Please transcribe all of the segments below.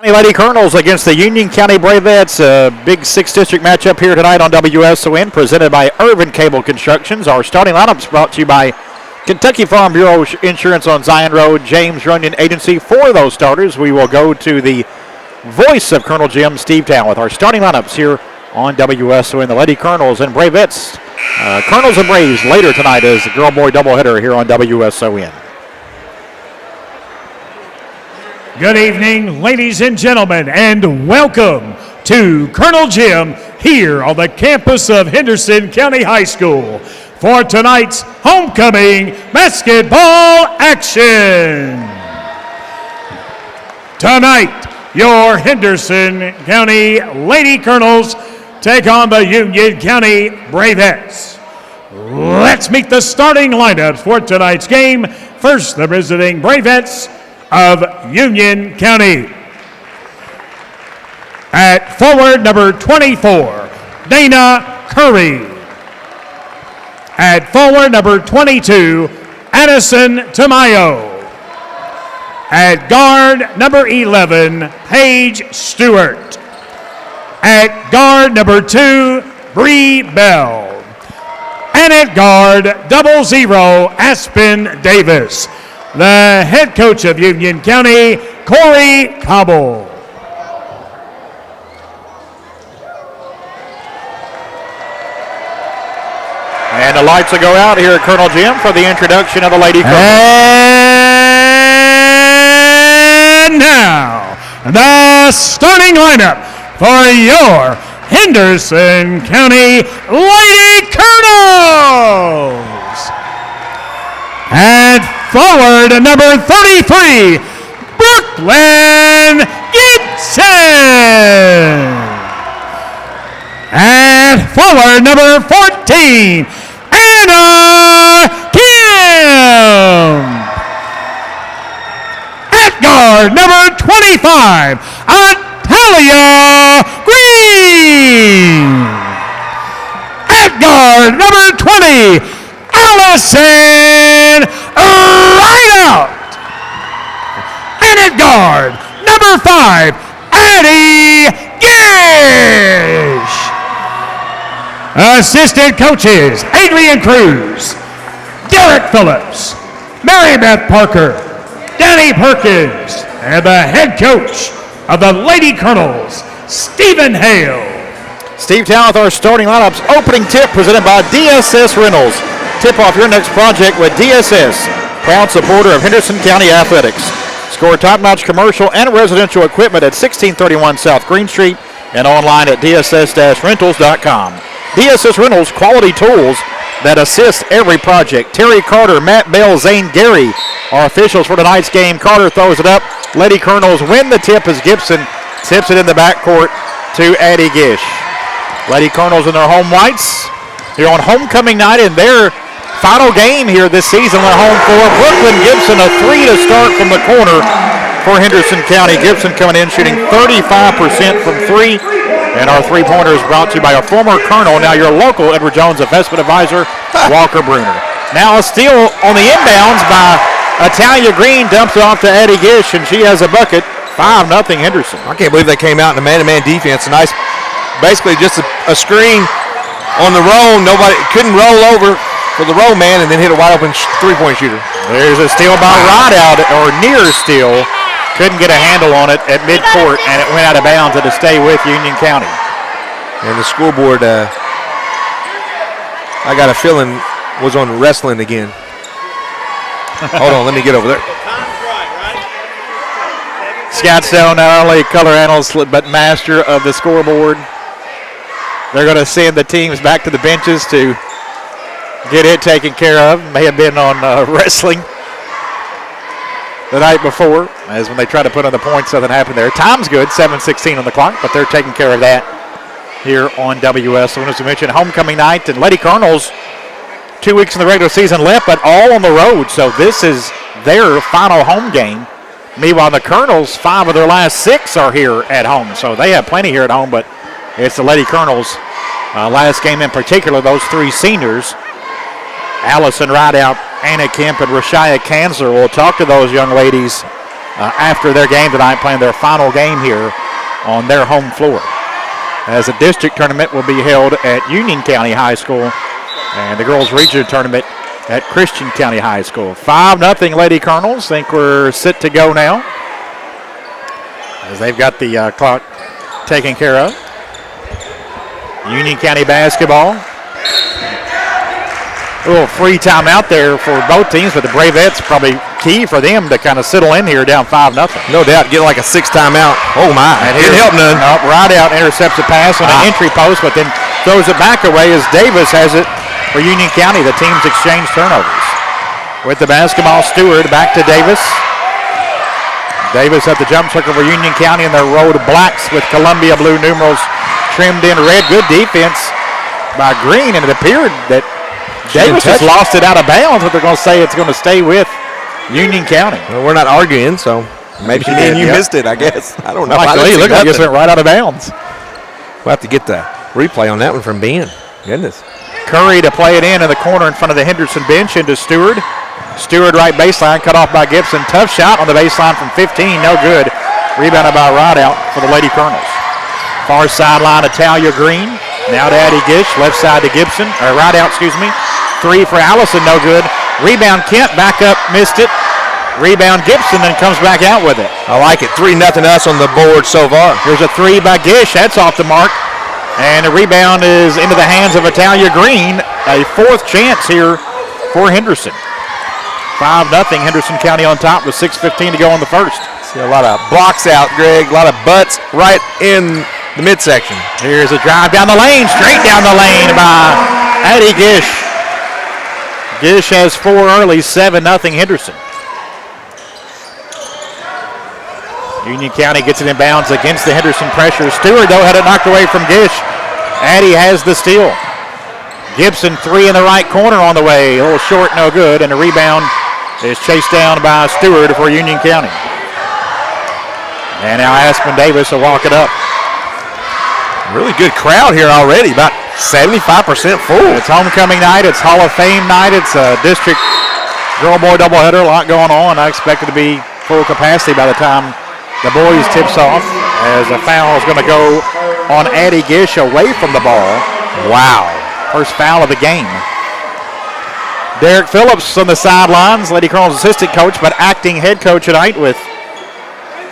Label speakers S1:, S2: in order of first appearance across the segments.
S1: Lady Colonels against the Union County Bravettes. A big 6th district matchup here tonight on WSON, presented by Irvin Cable Constructions. Our starting lineups brought to you by Kentucky Farm Bureau Insurance on Zion Road, James Runyon Agency. For those starters, we will go to the voice of Colonel Jim, Steve Town, with our starting lineups here on WSON. The Lady Colonels and Bravettes. Colonels and Braves later tonight as the girl-boy doubleheader here on WSON.
S2: Good evening, ladies and gentlemen, and welcome to Colonel Jim here on the campus of Henderson County High School for tonight's homecoming basketball action. Tonight, your Henderson County Lady Colonels take on the Union County Bravettes. Let's meet the starting lineups for tonight's game. First, the visiting Bravettes of Union County. At forward, number 24, Dana Curry. At forward, number 22, Addison Tamayo. At guard, number 11, Paige Stewart. At guard, number 2, Bree Bell. And at guard, 00, Aspen Davis. The head coach of Union County, Corey Cobble.
S1: And the lights will go out here at Colonel Jim for the introduction of the Lady Colonels.
S2: And now, the starting lineup for your Henderson County Lady Colonels. At forward, number 33, Brooklyn Gibson. At forward, number 14, Anna Kim. At guard, number 25, Atalia Green. At guard, number 20, Allison Rideout. And at guard, number 5, Addie Gish. Assistant coaches, Adrian Cruz, Derek Phillips, Mary Beth Parker, Danny Perkins, and the head coach of the Lady Colonels, Stephen Hale.
S1: Steve Town with our starting lineups. Opening tip presented by DSS Rentals. Tip off your next project with DSS, proud supporter of Henderson County Athletics. Score top-notch commercial and residential equipment at 1631 South Green Street and online at dss-rentals.com. DSS Rentals, quality tools that assist every project. Terry Carter, Matt Bell, Zane Gary are officials for tonight's game. Carter throws it up. Lady Colonels win the tip as Gibson tips it in the backcourt to Addie Gish. Lady Colonels in their home whites here on homecoming night in their final game here this season. They're home for Brooklyn Gibson, a 3 to start from the corner for Henderson County. Gibson coming in shooting 35% from 3. And our three-pointer is brought to you by a former Colonel, now your local Edward Jones investment advisor, Walker Bruner. Now a steal on the inbounds by Atalia Green, dumps it off to Addie Gish, and she has a bucket. 5-0 Henderson.
S3: I can't believe they came out in a man-to-man defense. A nice, basically just a screen on the roll. Nobody couldn't roll over for the roll man and then hit a wide-open three-point shooter.
S1: There's a steal by Rideout, or near steal. Couldn't get a handle on it at midcourt, and it went out of bounds to stay with Union County.
S3: And the scoreboard, I got a feeling, was on wrestling again. Hold on, let me get over there.
S1: Scottsdale, not only color analyst, but master of the scoreboard. They're going to send the teams back to the benches to get it taken care of. May have been on wrestling the night before, as when they try to put on the points, nothing happened there. Time's good, 7:16 on the clock, but they're taking care of that here on WSON. As we mentioned, homecoming night, and Lady Colonels 2 weeks in the regular season left, but all on the road, so this is their final home game. Meanwhile, the Colonels, 5 of their last 6 are here at home, so they have plenty here at home, but it's the Lady Colonels' last game in particular, those 3 seniors. Allison Rideout, Anna Kemp, and Rashia Kanzler. We'll talk to those young ladies after their game tonight, playing their final game here on their home floor. As a district tournament will be held at Union County High School and the girls' regional tournament at Christian County High School. 5-0 Lady Colonels. Think we're set to go now as they've got the clock taken care of. Union County basketball. A little free time out there for both teams, but the Bravettes probably key for them to kind of settle in here down 5-0.
S3: No doubt, get like a 6 timeout. Oh my,
S1: and
S3: didn't help none.
S1: Right out intercepts a pass on an entry post, but then throws it back away as Davis has it for Union County. The teams exchange turnovers. With the basketball, Stewart back to Davis. Davis at the jump circle for Union County in their road blacks with Columbia blue numerals trimmed in red. Good defense by Green, and it appeared that Davis has lost it out of bounds, but they're going to say it's going to stay with Union County.
S3: Well, we're not arguing, so maybe you missed it, I guess. I don't know.
S1: Actually, look like it just went right out of bounds.
S3: We'll have to get the replay on that one from Ben. Goodness.
S1: Curry to play it in the corner in front of the Henderson bench into Stewart. Stewart right baseline, cut off by Gibson. Tough shot on the baseline from 15, no good. Rebounded by Rideout for the Lady Colonels. Far sideline, Italia Green. Now to Addie Gish, left side to Gibson, or Rideout, excuse me. 3 for Allison, no good. Rebound Kent, back up, missed it. Rebound Gibson, then comes back out with it.
S3: I like it. 3-0 us on the board so far.
S1: Here's a 3 by Gish, that's off the mark. And the rebound is into the hands of Italia Green. A 4th chance here for Henderson. 5-0, Henderson County on top with 6:15 to go in the first.
S3: See a lot of blocks out, Greg. A lot of butts right in the midsection.
S1: Here's a drive down the lane, straight down the lane by Addie Gish. Gish has 4 early, 7-0 Henderson. Union County gets it in bounds against the Henderson pressure. Stewart, though, had it knocked away from Gish. Addie has the steal. Gibson, 3 in the right corner on the way. A little short, no good, and the rebound is chased down by Stewart for Union County. And now Aspen Davis will walk it up.
S3: Really good crowd here already, about 75% full.
S1: It's homecoming night. It's Hall of Fame night. It's a district girl-boy doubleheader. A lot going on. I expect it to be full capacity by the time the boys tips off, as a foul is going to go on Addie Gish away from the ball. Wow. First foul of the game. Derek Phillips on the sidelines, Lady Colonel's assistant coach, but acting head coach tonight with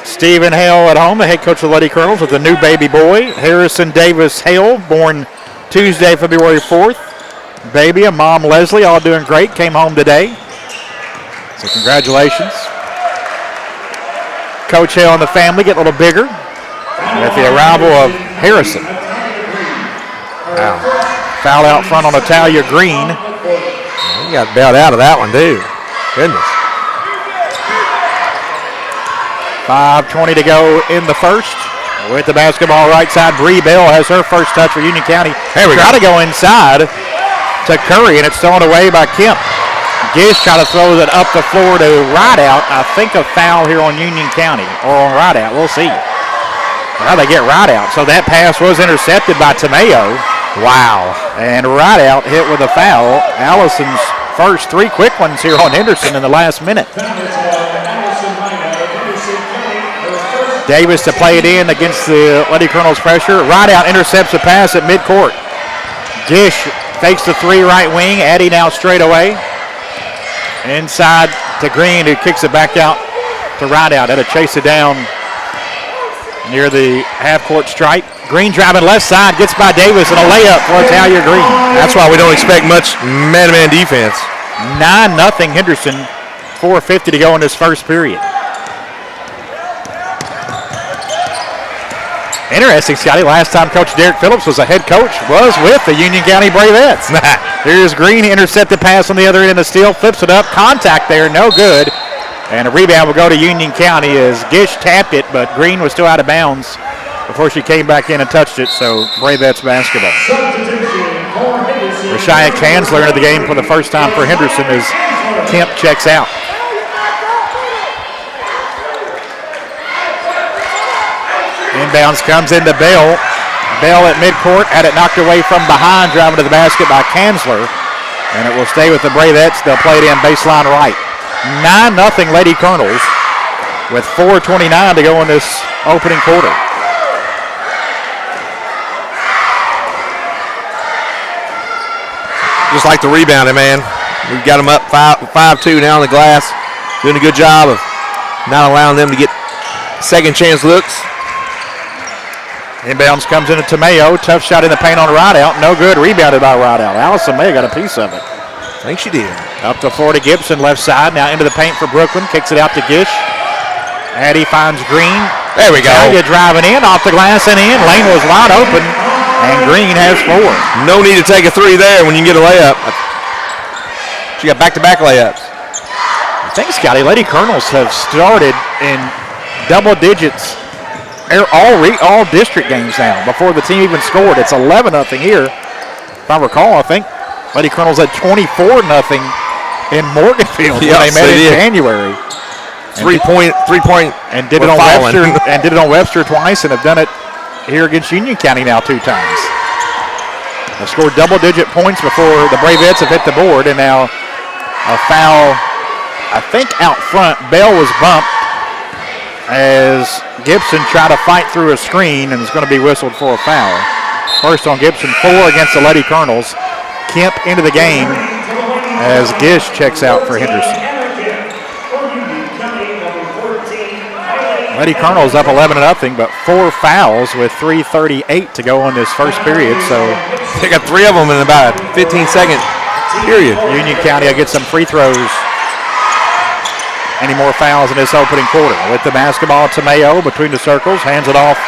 S1: Stephen Hale at home, the head coach of the Lady Colonels, with a new baby boy, Harrison Davis Hale, born Tuesday, February 4th. Baby and mom Leslie, all doing great, came home today. So congratulations. Coach Hale and the family get a little bigger with the arrival of Harrison. Wow. Foul out front on Italia Green.
S3: He got bailed out of that one, too. Goodness.
S1: 5:20 to go in the first. With the basketball right side, Bree Bell has her first touch for Union County. Try to go inside to Curry, and it's thrown away by Kemp. Gish trying to throw it up the floor to Rideout. I think a foul here on Union County, or on Rideout. We'll see. How they get Rideout. So that pass was intercepted by Tomeo. Wow. And Rideout hit with a foul. Allison's first 3 quick ones here on Henderson in the last minute. Davis to play it in against the Lady Colonels pressure. Rideout intercepts a pass at midcourt. Gish fakes the 3 right wing. Addie now straight away. Inside to Green, who kicks it back out to Rideout. Had to chase it down near the half-court stripe. Green driving left side, gets by Davis, and a layup for Italia Green.
S3: That's why we don't expect much man-to-man defense.
S1: 9-0 Henderson, 4:50 to go in this first period. Interesting, Scotty. Last time Coach Derek Phillips was a head coach was with the Union County Bravettes. Here's Green, intercepted pass on the other end of the steal, flips it up, contact there, no good. And a rebound will go to Union County as Gish tapped it, but Green was still out of bounds before she came back in and touched it, so Bravettes basketball. Rashia Kanzler into the game for the first time for Henderson as Kemp checks out. Inbounds comes into Bell. Bell at midcourt, had it knocked away from behind, driving to the basket by Kanzler. And it will stay with the Bravettes. They'll play it in baseline right. 9-0 Lady Colonels. with 4:29 to go in this opening quarter.
S3: Just like the rebounding, man. We've got them up 5-2 now on the glass. Doing a good job of not allowing them to get second chance looks.
S1: Inbounds comes into Tamayo. Tough shot in the paint on Rideout. No good. Rebounded by Rideout. Allison May got a piece of it.
S3: I think she did.
S1: Up to Florida Gibson, left side. Now into the paint for Brooklyn. Kicks it out to Gish. Addie finds Green.
S3: There we go.
S1: Talia driving in, off the glass and in. Lane was wide open, and Green has 4.
S3: No need to take a 3 there when you can get a layup. She got back-to-back layups.
S1: I think, Scotty, Lady Colonels have started in double digits all district games now before the team even scored. It's 11-0 here. If I recall, I think Lady Colonels had 24-0 in Morganfield when they met in January.
S3: Three-point,
S1: and did it on Webster and did it on Webster twice, and have done it here against Union County now 2 times. They scored double-digit points before the Bravettes have hit the board, and now a foul, I think, out front. Bell was bumped as Gibson tried to fight through a screen and is going to be whistled for a foul. First on Gibson, 4 against the Lady Colonels. Kemp into the game as Gish checks out for Henderson. Lady Colonels up 11-0, but 4 fouls with 3:38 to go in this first period. So
S3: they got 3 of them in about a 15-second period.
S1: Union County will get some free throws. Any more fouls in this opening quarter? With the basketball, Tamayo between the circles, hands it off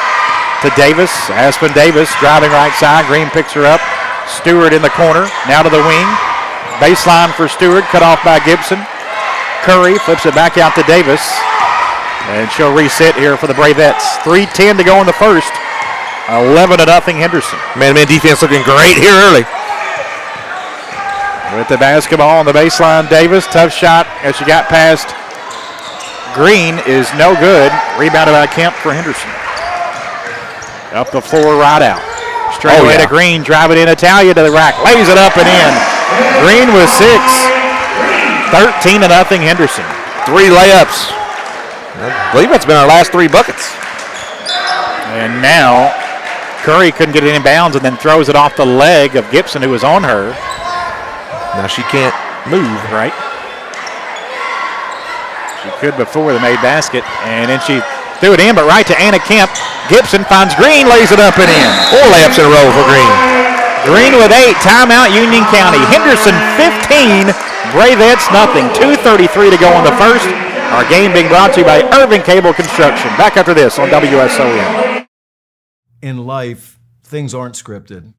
S1: to Davis. Aspen Davis driving right side. Green picks her up. Stewart in the corner. Now to the wing. Baseline for Stewart, cut off by Gibson. Curry flips it back out to Davis. And she'll reset here for the Bravettes. 3:10 to go in the first. 11-0 Henderson.
S3: Man-to-man defense looking great here early.
S1: With the basketball on the baseline, Davis. Tough shot as she got past Green is no good. Rebounded by Kemp for Henderson. Up the floor, right out. Straight away to Green. Drive it in. Italia to the rack. Lays it up and in. Green with 6. 13-0 Henderson.
S3: 3 layups. I believe that's been our last 3 buckets.
S1: And now Curry couldn't get it in bounds and then throws it off the leg of Gibson, who was on her.
S3: Now she can't move.
S1: Right. She could before the made basket, and then she threw it in, but right to Anna Kemp. Gibson finds Green, lays it up and in.
S3: 4 layups in a row for Green.
S1: Green with 8. Timeout, Union County. Henderson 15, Bravettes nothing. 2:33 to go in the first. Our game being brought to you by Irving Cable Construction. Back after this on WSON.
S4: In life, things aren't scripted.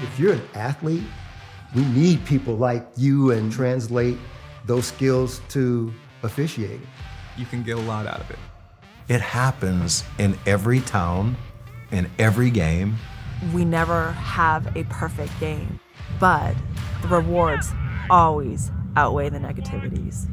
S5: If you're an athlete, we need people like you and translate those skills to officiating.
S6: You can get a lot out of it.
S4: It happens in every town, in every game.
S7: We never have a perfect game, but the rewards always outweigh the negativities.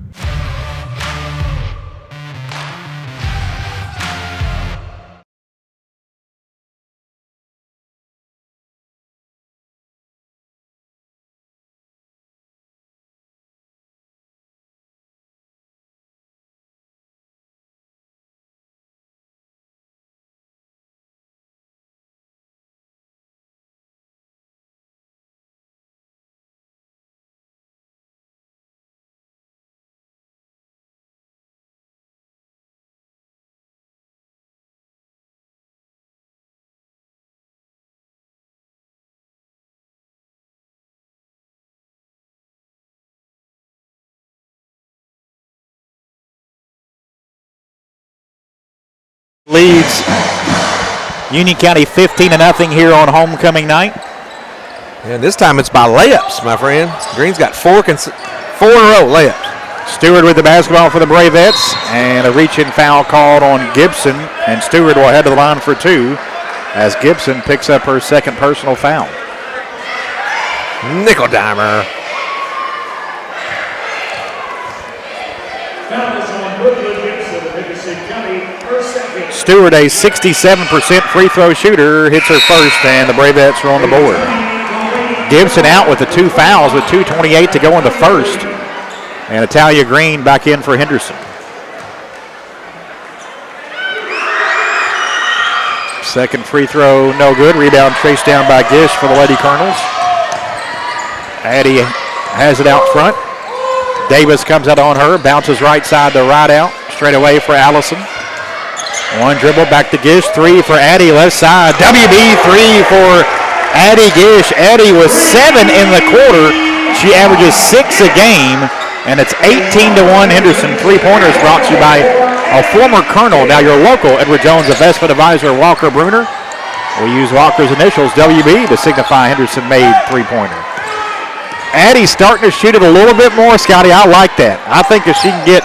S1: Leads Union County 15-0 here on homecoming night.
S3: And this time it's by layups, my friend. Green's got 4 in a row layups.
S1: Stewart with the basketball for the Bravettes, and a reach-in foul called on Gibson, and Stewart will head to the line for 2 as Gibson picks up her second personal foul.
S3: Nickel dimer.
S1: Stewart, a 67% free throw shooter, hits her first, and the Bravettes are on the board. Gibson out with the 2 fouls with 2:28 to go in the first. And Italia Green back in for Henderson. Second free throw, no good. Rebound chased down by Gish for the Lady Colonels. Addie has it out front. Davis comes out on her, bounces right side to right out. Straight away for Allison. One dribble, back to Gish. Three for Addie, left side. WB three for Addie Gish. Addie was 7 in the quarter. She averages 6 a game, and it's 18-1 Henderson. Three-pointers brought to you by a former Colonel, now your local Edward Jones investment advisor, Walker Bruner. We use Walker's initials, WB, to signify Henderson made three-pointer. Addie's starting to shoot it a little bit more, Scotty. I like that. I think if she can get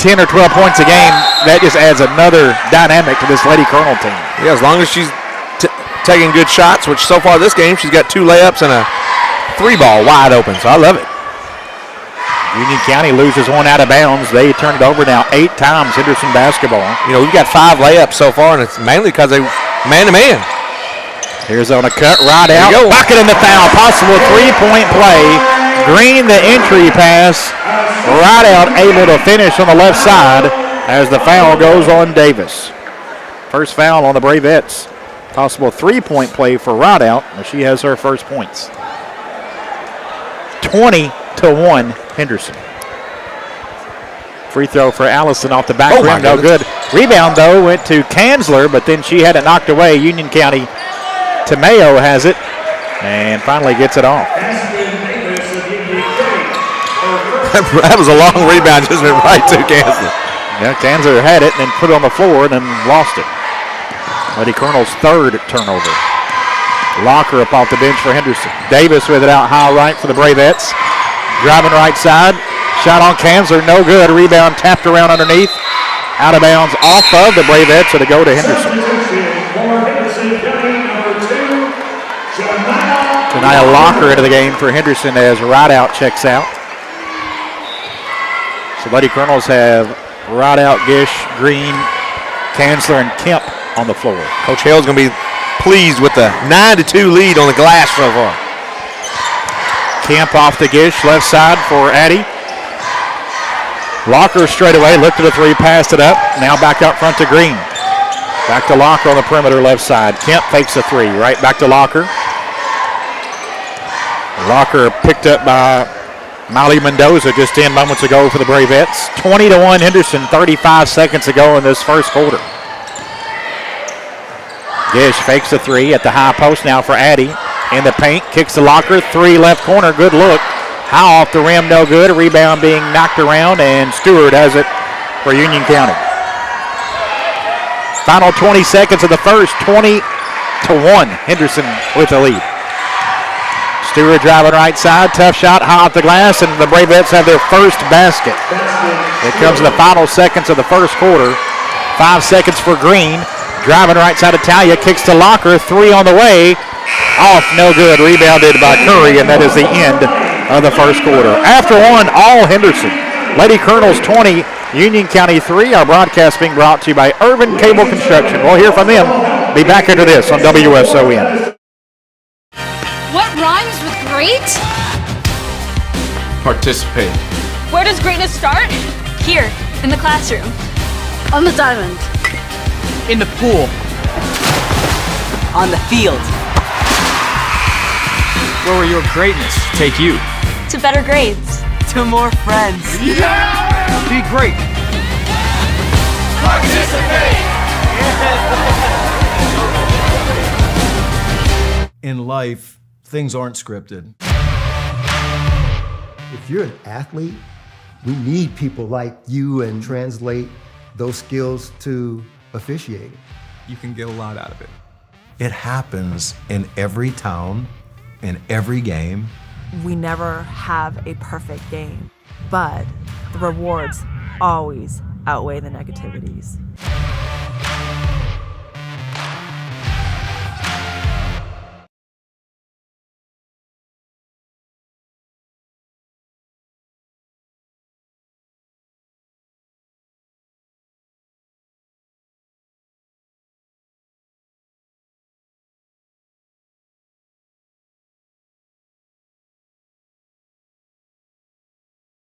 S1: 10 or 12 points a game, that just adds another dynamic to this Lady Colonel team.
S3: Yeah, as long as she's taking good shots, which so far this game, she's got 2 layups and a 3-ball wide open, so I love it.
S1: Union County loses one out of bounds. They turn it over now 8 times, Henderson basketball.
S3: You know, we've got 5 layups so far, and it's mainly because they man-to-man.
S1: Here's on a cut, right out. Bucket in the foul, possible three-point play. Green, the entry pass. Right out, able to finish on the left side as the foul goes on Davis. First foul on the Bravettes. Possible three-point play for Rideout, as she has her first points. 20-1 Henderson. Free throw for Allison off the back rim, no good. Rebound, though, went to Kanzler, but then she had it knocked away. Union County Tamayo has it and finally gets it off.
S3: That was a long rebound, just went right to Kanzler.
S1: Yeah, Kanzler had it and then put it on the floor and then lost it. Lady Colonel's third turnover. Locker up off the bench for Henderson. Davis with it out high right for the Bravettes. Driving right side. Shot on Kanzler, no good. Rebound tapped around underneath. Out of bounds off of the Bravettes, so to go to Henderson. Tonight a Locker into the game for Henderson as Rideout checks out. So Lady Colonels have Rideout, Gish, Green, Kanzler, and Kemp on the floor.
S3: Coach Hale's going to be pleased with the 9-2 lead on the glass so far.
S1: Kemp off the Gish, left side for Addie. Locker straight away, looked at a three, passed it up. Now back up front to Green. Back to Locker on the perimeter left side. Kemp fakes a three, right back to Locker. Locker picked up by Molly Mendoza just 10 moments ago for the Bravettes. 20-1 Henderson, 35 seconds ago in this first quarter. Gish fakes a three at the high post now for Addie. In the paint, kicks the Locker, three left corner, good look. High off the rim, no good. Rebound being knocked around, and Stewart has it for Union County. Final 20 seconds of the first, 20-1. Henderson with the lead. Stewart driving right side, tough shot, high off the glass, and the Bravettes have their first basket. It comes in the final seconds of the first quarter. 5 seconds for Green. Driving right side of Talia, kicks to Locker, three on the way. Off, no good, rebounded by Curry, and that is the end of the first quarter. After one, all Henderson. Lady Colonels 20, Union County 3. Our broadcast being brought to you by Urban Cable Construction. We'll hear from them. Be back after this on WSON.
S8: What rhymes with great?
S9: Participate.
S8: Where does greatness start? Here, in the classroom. On the diamond.
S9: In the pool.
S10: On the field.
S9: Where will your greatness take you?
S8: To better grades.
S10: To more friends.
S9: Yeah! Be great.
S8: Participate!
S4: In life, things aren't scripted.
S5: If you're an athlete, we need people like you and translate those skills to officiating.
S6: You can get a lot out of it.
S4: It happens in every town, in every game.
S7: We never have a perfect game, but the rewards always outweigh the negativities.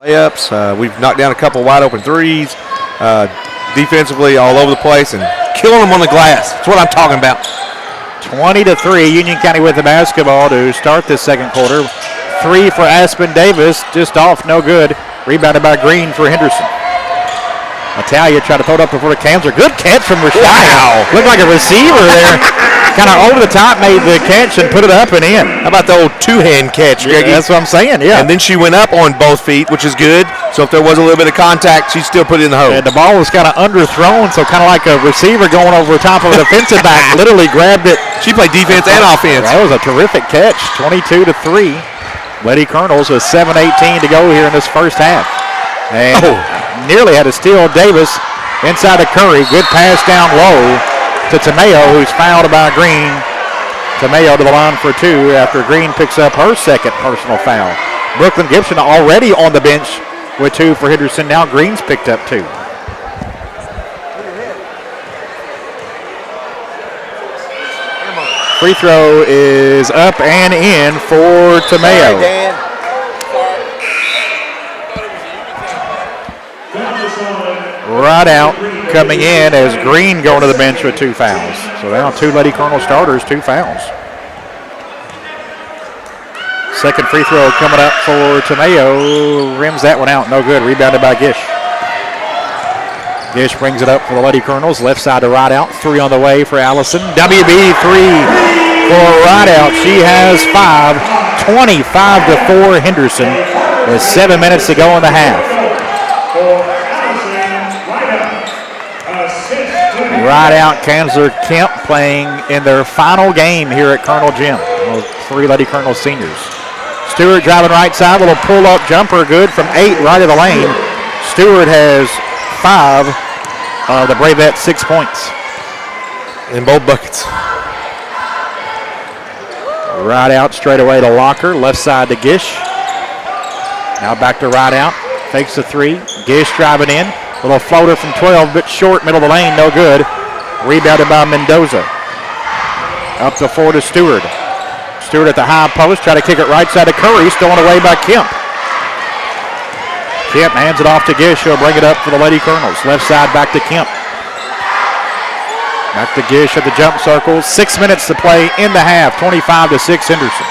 S3: Layups. We've knocked down a couple wide open threes. Defensively, all over the place, and killing them on the glass. That's what I'm talking about.
S1: 20-3, Union County with the basketball to start this second quarter. 3 for Aspen Davis, just off, no good. Rebounded by Green for Henderson. Natalia tried to throw it up before the Kanzler. Good catch from Rashida.
S3: Wow.
S1: Looked like a receiver there. Kind of over the top, made the catch and put it up and in.
S3: How about the old two-hand catch, Greggy?
S1: That's what I'm saying, yeah.
S3: And then she went up on both feet, which is good. So if there was a little bit of contact, she still put it in the hole.
S1: And the ball was kind of underthrown, so kind of like a receiver going over the top of a defensive back. Literally grabbed it.
S3: She played defense and offense.
S1: That was a terrific catch, 22-3. Lady Colonels with 7:18 to go here in this first half. And nearly had to steal Davis inside to Curry. Good pass down low to Tomeo, who's fouled by Green. Tomeo to the line for 2 after Green picks up her second personal foul. Brooklyn Gibson already on the bench with 2 for Henderson. Now Green's picked up 2. Free throw is up and in for Tomeo. Right out, coming in as Green going to the bench with 2 fouls. So now 2 Lady Colonel starters, 2 fouls. Second free throw coming up for Tomeo. Rims that one out, no good. Rebounded by Gish. Gish brings it up for the Lady Colonels. Left side to right out. 3 on the way for Allison. WB 3 for right out. She has 5. 25-4 Henderson with 7 minutes to go in the half. Right out, Kanzler Kemp playing in their final game here at Colonel Gym. 3 Lady Colonel seniors. Stewart driving right side, little pull-up jumper, good from 8 right of the lane. Stewart has 5. The Bravettes 6 points.
S3: In both buckets.
S1: Right out straight away to Locker, left side to Gish. Now back to right out, fakes the 3. Gish driving in. Little floater from 12, bit short, middle of the lane, no good. Rebounded by Mendoza. Up the 4 to Stewart. Stewart at the high post, try to kick it right side to Curry, stolen away by Kemp. Kemp hands it off to Gish, he'll bring it up for the Lady Colonels. Left side back to Kemp. Back to Gish at the jump circle. 6 minutes to play in the half, 25-6 Henderson.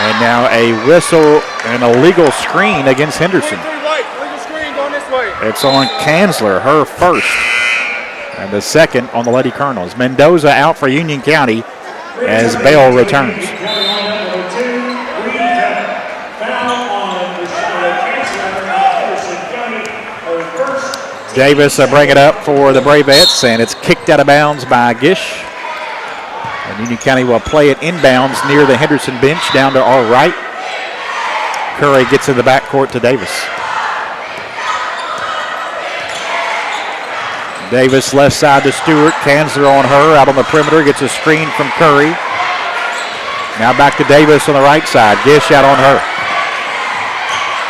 S1: And now a whistle and a legal screen against Henderson. It's on Kanzler, her first. And the second on the Lady Colonels. Mendoza out for Union County as Bell returns. Davis bring it up for the Bravettes, and it's kicked out of bounds by Gish. And Union County will play it inbounds near the Henderson bench down to our right. Curry gets in the backcourt to Davis. Davis left side to Stewart. Kanzler on her, out on the perimeter, gets a screen from Curry. Now back to Davis on the right side. Gish out on her.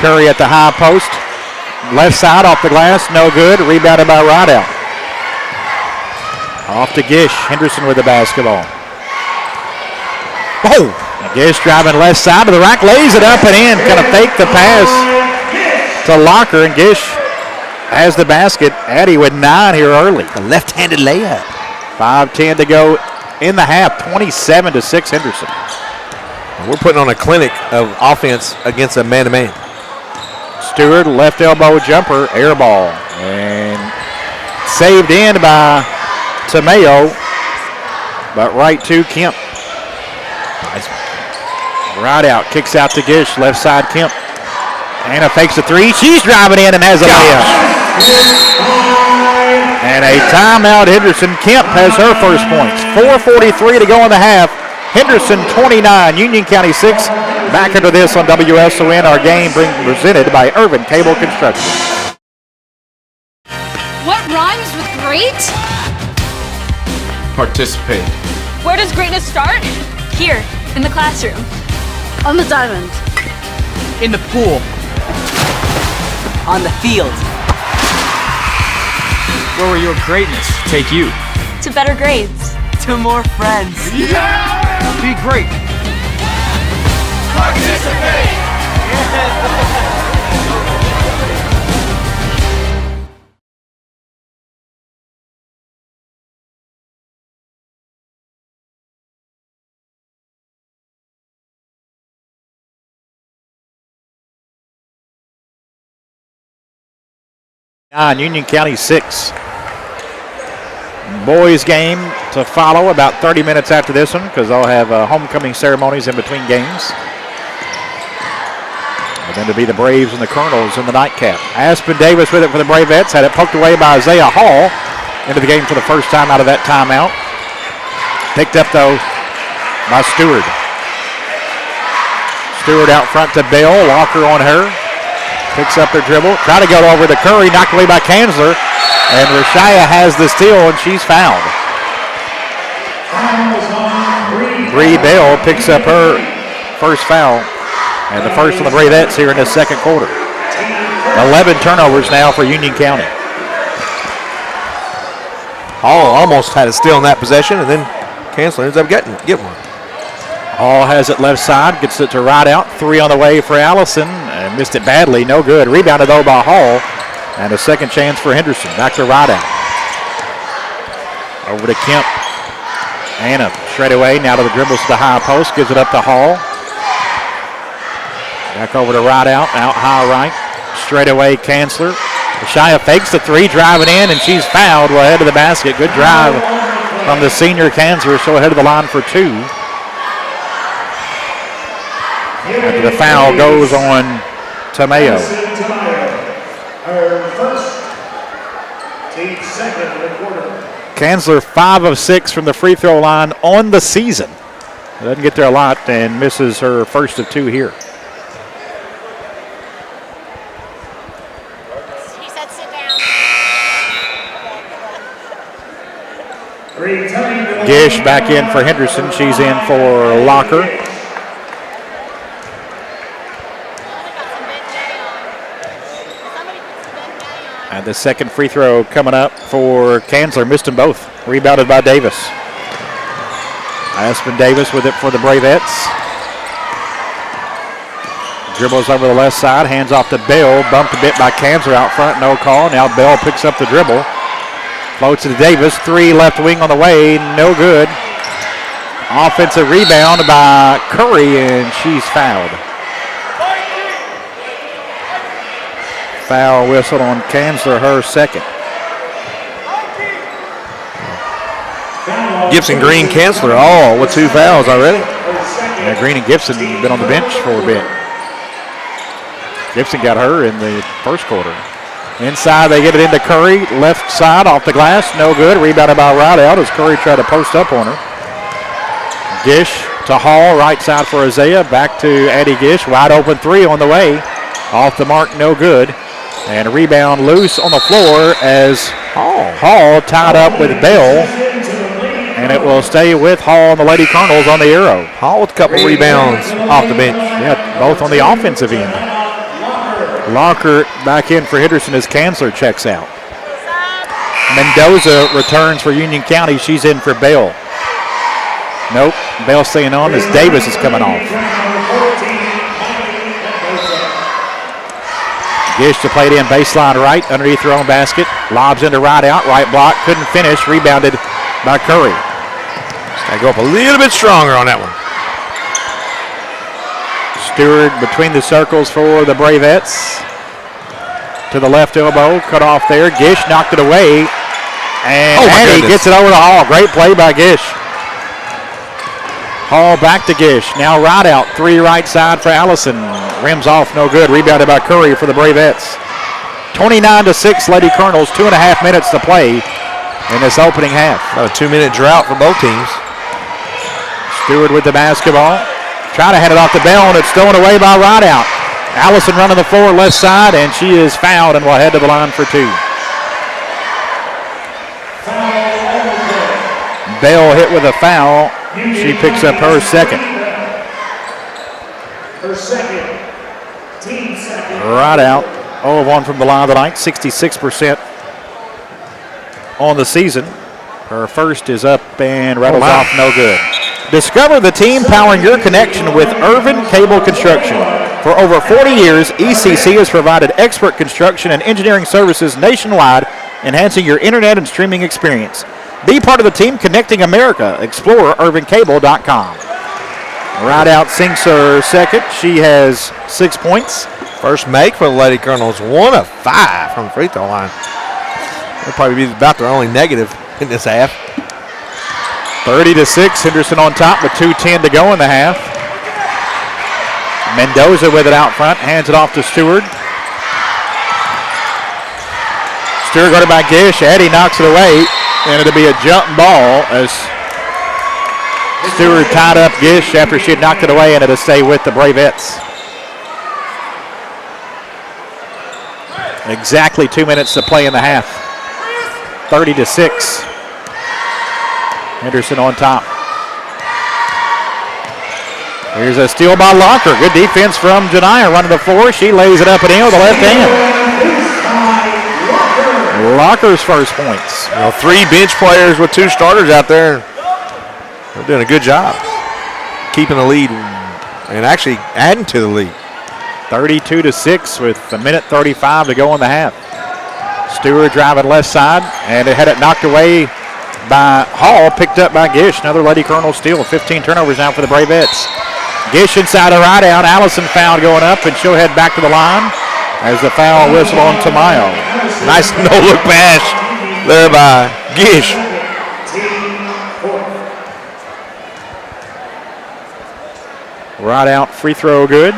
S1: Curry at the high post. Left side off the glass, no good. Rebounded by Rideout. Off to Gish. Henderson with the basketball. Oh! Gish driving left side to the rack, lays it up and in. Kind of fake the pass to Locker, and Gish has the basket. Addie with 9 here early.
S10: A left-handed layup.
S1: 5:10 to go in the half. 27-6 Henderson.
S3: We're putting on a clinic of offense against a man-to-man.
S1: Stewart, left elbow jumper, air ball. And saved in by Tomeo, but right to Kemp.
S3: Nice.
S1: Right out, kicks out to Gish, left side Kemp. Anna fakes a 3. She's driving in and has a layup. And a timeout, Henderson. Kemp has her first points. 4:43 to go in the half. Henderson 29, Union County 6. Back into this on WSON. Our game being presented by Irvin Cable Construction.
S8: What rhymes with great?
S6: Participate.
S8: Where does greatness start? Here, in the classroom.
S7: On the diamond.
S9: In the pool.
S10: On the field.
S9: Where will your greatness take you?
S8: To better grades.
S10: To more friends.
S9: Be great.
S1: Union County 6. Boys game to follow about 30 minutes after this one because they'll have homecoming ceremonies in between games. And then to be the Braves and the Colonels in the nightcap. Aspen Davis with it for the Bravettes. Had it poked away by Isaiah Hall into the game for the first time out of that timeout. Picked up, though, by Stewart. Stewart out front to Bell. Walker on her. Picks up her dribble. Try to go over to Curry. Knocked away by Kanzler. And Rashaya has the steal, and she's fouled. Bree Bell picks up her first foul. And the first on the Bravettes here in the second quarter. 11 turnovers now for Union County.
S3: Hall almost had a steal in that possession, and then Kanzler ends up getting one.
S1: Hall has it left side, gets it to Rideout. 3 on the way for Allison, and missed it badly, no good. Rebounded though by Hall, and a second chance for Henderson. Back to Rideout. Over to Kemp. Anna straight away, now to the dribbles to the high post, gives it up to Hall. Back over to Rideout, out high right. Straight away, Kanzler. Shia fakes the 3, driving in, and she's fouled well ahead of the basket. Good drive from the senior Kanzler, so ahead of the line for 2. After the foul goes on Tamayo. Kanzler 5 of 6 from the free throw line on the season. Doesn't get there a lot and misses her first of 2 here. Gish back in for Henderson. She's in for Locker. And the second free throw coming up for Kanzler. Missed them both. Rebounded by Davis. Aspen Davis with it for the Bravettes. Dribbles over the left side. Hands off to Bell. Bumped a bit by Kanzler out front. No call. Now Bell picks up the dribble. Floats to Davis. 3 left wing on the way. No good. Offensive rebound by Curry, and she's fouled. Foul whistle on Kanzler, her second.
S3: Gibson, Green, Kanzler all with 2 fouls already.
S1: Yeah, Green and Gibson been on the bench for a bit. Gibson got her in the first quarter. Inside, they get it into Curry. Left side, off the glass. No good. Rebounded by Rideout as Curry tried to post up on her. Gish to Hall. Right side for Isaiah. Back to Addie Gish. Wide open 3 on the way. Off the mark, no good. And a rebound loose on the floor as Hall tied up with Bell. And it will stay with Hall and the Lady Colonels on the arrow.
S3: Hall with a couple rebounds off the bench.
S1: Yeah, both on the offensive end. Locker back in for Henderson as Kanzler checks out. Mendoza returns for Union County. She's in for Bell. Nope, Bell staying on as Davis is coming off. Gish to play it in baseline right, underneath her own basket. Lobs into Rideout, right block, couldn't finish, rebounded by Curry.
S3: Got to go up a little bit stronger on that one.
S1: Stewart between the circles for the Bravettes. To the left elbow, cut off there. Gish knocked it away. And Annie gets it over to Hall. Great play by Gish. Hall back to Gish. Now Rideout. 3 right side for Allison. Rims off, no good. Rebounded by Curry for the Bravettes. 29-6 Lady Colonels. 2.5 minutes to play in this opening half.
S3: About a 2-minute drought for both teams.
S1: Stewart with the basketball. Trying to hand it off to Bell, and it's thrown away by Rideout. Allison running the floor left side, and she is fouled and will head to the line for 2. Bell hit with a foul. She picks up her second. Rideout, 0-1 from the line tonight, 66% on the season. Her first is up and rattles off, no good. Discover the team powering your connection with Irvin Cable Construction. For over 40 years, ECC has provided expert construction and engineering services nationwide, enhancing your internet and streaming experience. Be part of the team connecting America. Explore irvincable.com. Rideout sinks her second. She has 6 points.
S3: First make for the Lady Colonels, 1 of 5 from the free throw line. That'll probably be about their only negative in this half.
S1: 30-6, Henderson on top with 2:10 to go in the half. Mendoza with it out front, hands it off to Stewart. Stewart got it by Gish. Eddie knocks it away, and it'll be a jump ball as Stewart tied up Gish after she had knocked it away, and it'll stay with the Bravettes. Exactly 2 minutes to play in the half. 30-6. Henderson on top. Here's a steal by Locker. Good defense from Janiyah running the floor. She lays it up and in with the left hand. Locker's first points.
S3: You know, 3 bench players with 2 starters out there. They're doing a good job keeping the lead and actually adding to the lead.
S1: 32-6 with a minute 35 to go in the half. Stewart driving left side, and it had it knocked away by Hall, picked up by Gish. Another Lady Colonel steal. 15 turnovers now for the Bravettes. Gish inside a right out. Allison foul going up, and she'll head back to the line as the foul whistle on Tamayo.
S3: Nice no-look pass there by Gish.
S1: Right out, free throw good.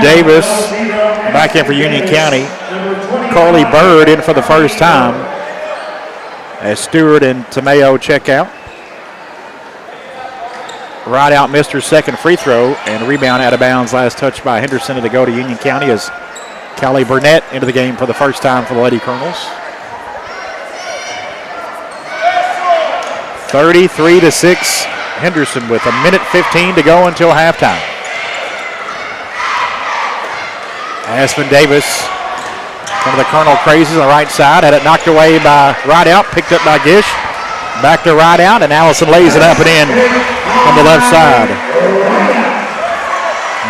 S1: Davis back in for Union County. Carly Bird in for the first time as Stewart and Tamayo check out. Right out missed her second free throw, and rebound out of bounds. Last touch by Henderson to go to Union County as Callie Burnett into the game for the first time for the Lady Colonels. 33-6, Henderson with a minute 15 to go until halftime. Aspen Davis, one of the Colonel crazes on the right side, had it knocked away by right out, picked up by Gish. Back to right out, and Allison lays it up and in on the left side.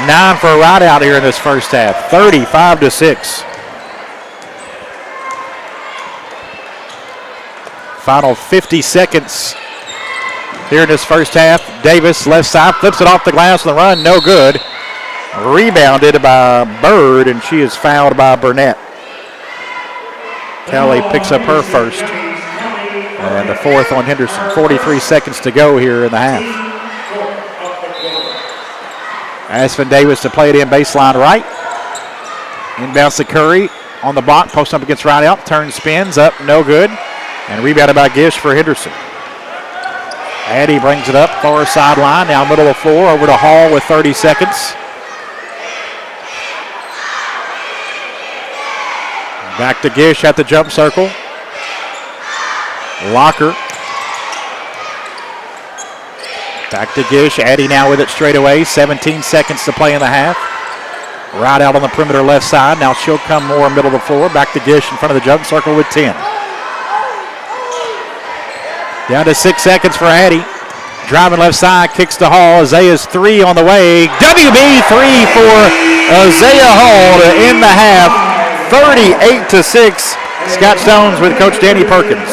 S1: 9 for a right out here in this first half, 35-6. Final 50 seconds here in this first half. Davis, left side, flips it off the glass on the run, no good. Rebounded by Bird, and she is fouled by Burnett. Kelly picks up her first. And the fourth on Henderson. 43 seconds to go here in the half. Aspen Davis to play it in baseline right. Inbounds to Curry on the block, post up against right out, turn spins up, no good. And rebounded by Gish for Henderson. Addy brings it up, far sideline, now middle of the floor, over to Hall with 30 seconds. Back to Gish at the jump circle. Locker. Back to Gish, Addy now with it straight away, 17 seconds to play in the half. Right out on the perimeter left side, now she'll come more middle of the floor, back to Gish in front of the jump circle with 10. Down to 6 seconds for Addy. Driving left side, kicks to Hall. Isaiah's 3 on the way. WB 3 for Isaiah Hall to end the half. 38-6. Scott Stones with Coach Danny Perkins.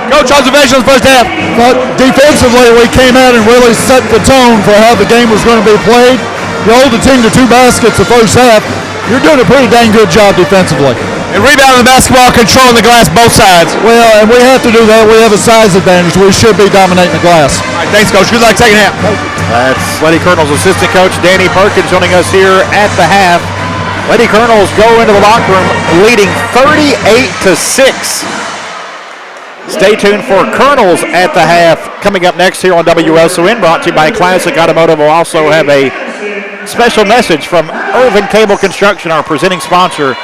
S11: Coach, observations first half. Defensively, we came out and really set the tone for how the game was going to be played. You hold the team to 2 baskets the first half. You're doing a pretty dang good job defensively.
S3: And rebounding the basketball, controlling the glass both sides.
S11: Well, and we have to do that. We have a size advantage. We should be dominating the glass.
S3: All right, thanks, Coach. Good luck second half.
S1: That's Lady Colonels assistant coach Danny Perkins joining us here at the half. Lady Colonels go into the locker room leading 38-6. Stay tuned for Colonels at the half coming up next here on WSON, brought to you by Classic Automotive. We'll also have a special message from Irvin Cable Construction, our presenting sponsor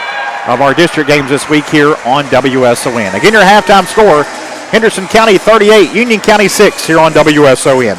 S1: of our district games this week here on WSON. Again, your halftime score, Henderson County 38, Union County 6 here on WSON.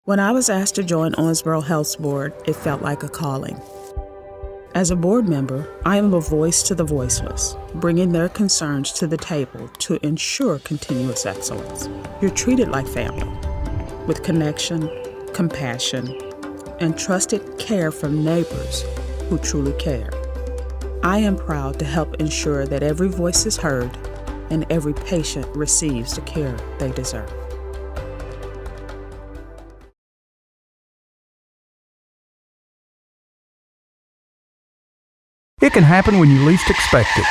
S12: When I was asked to join Owensboro Health's board, it felt like a calling. As a board member, I am a voice to the voiceless, bringing their concerns to the table to ensure continuous excellence. You're treated like family, with connection, compassion, and trusted care from neighbors who truly care. I am proud to help ensure that every voice is heard and every patient receives the care they deserve.
S13: It can happen when you least expect it.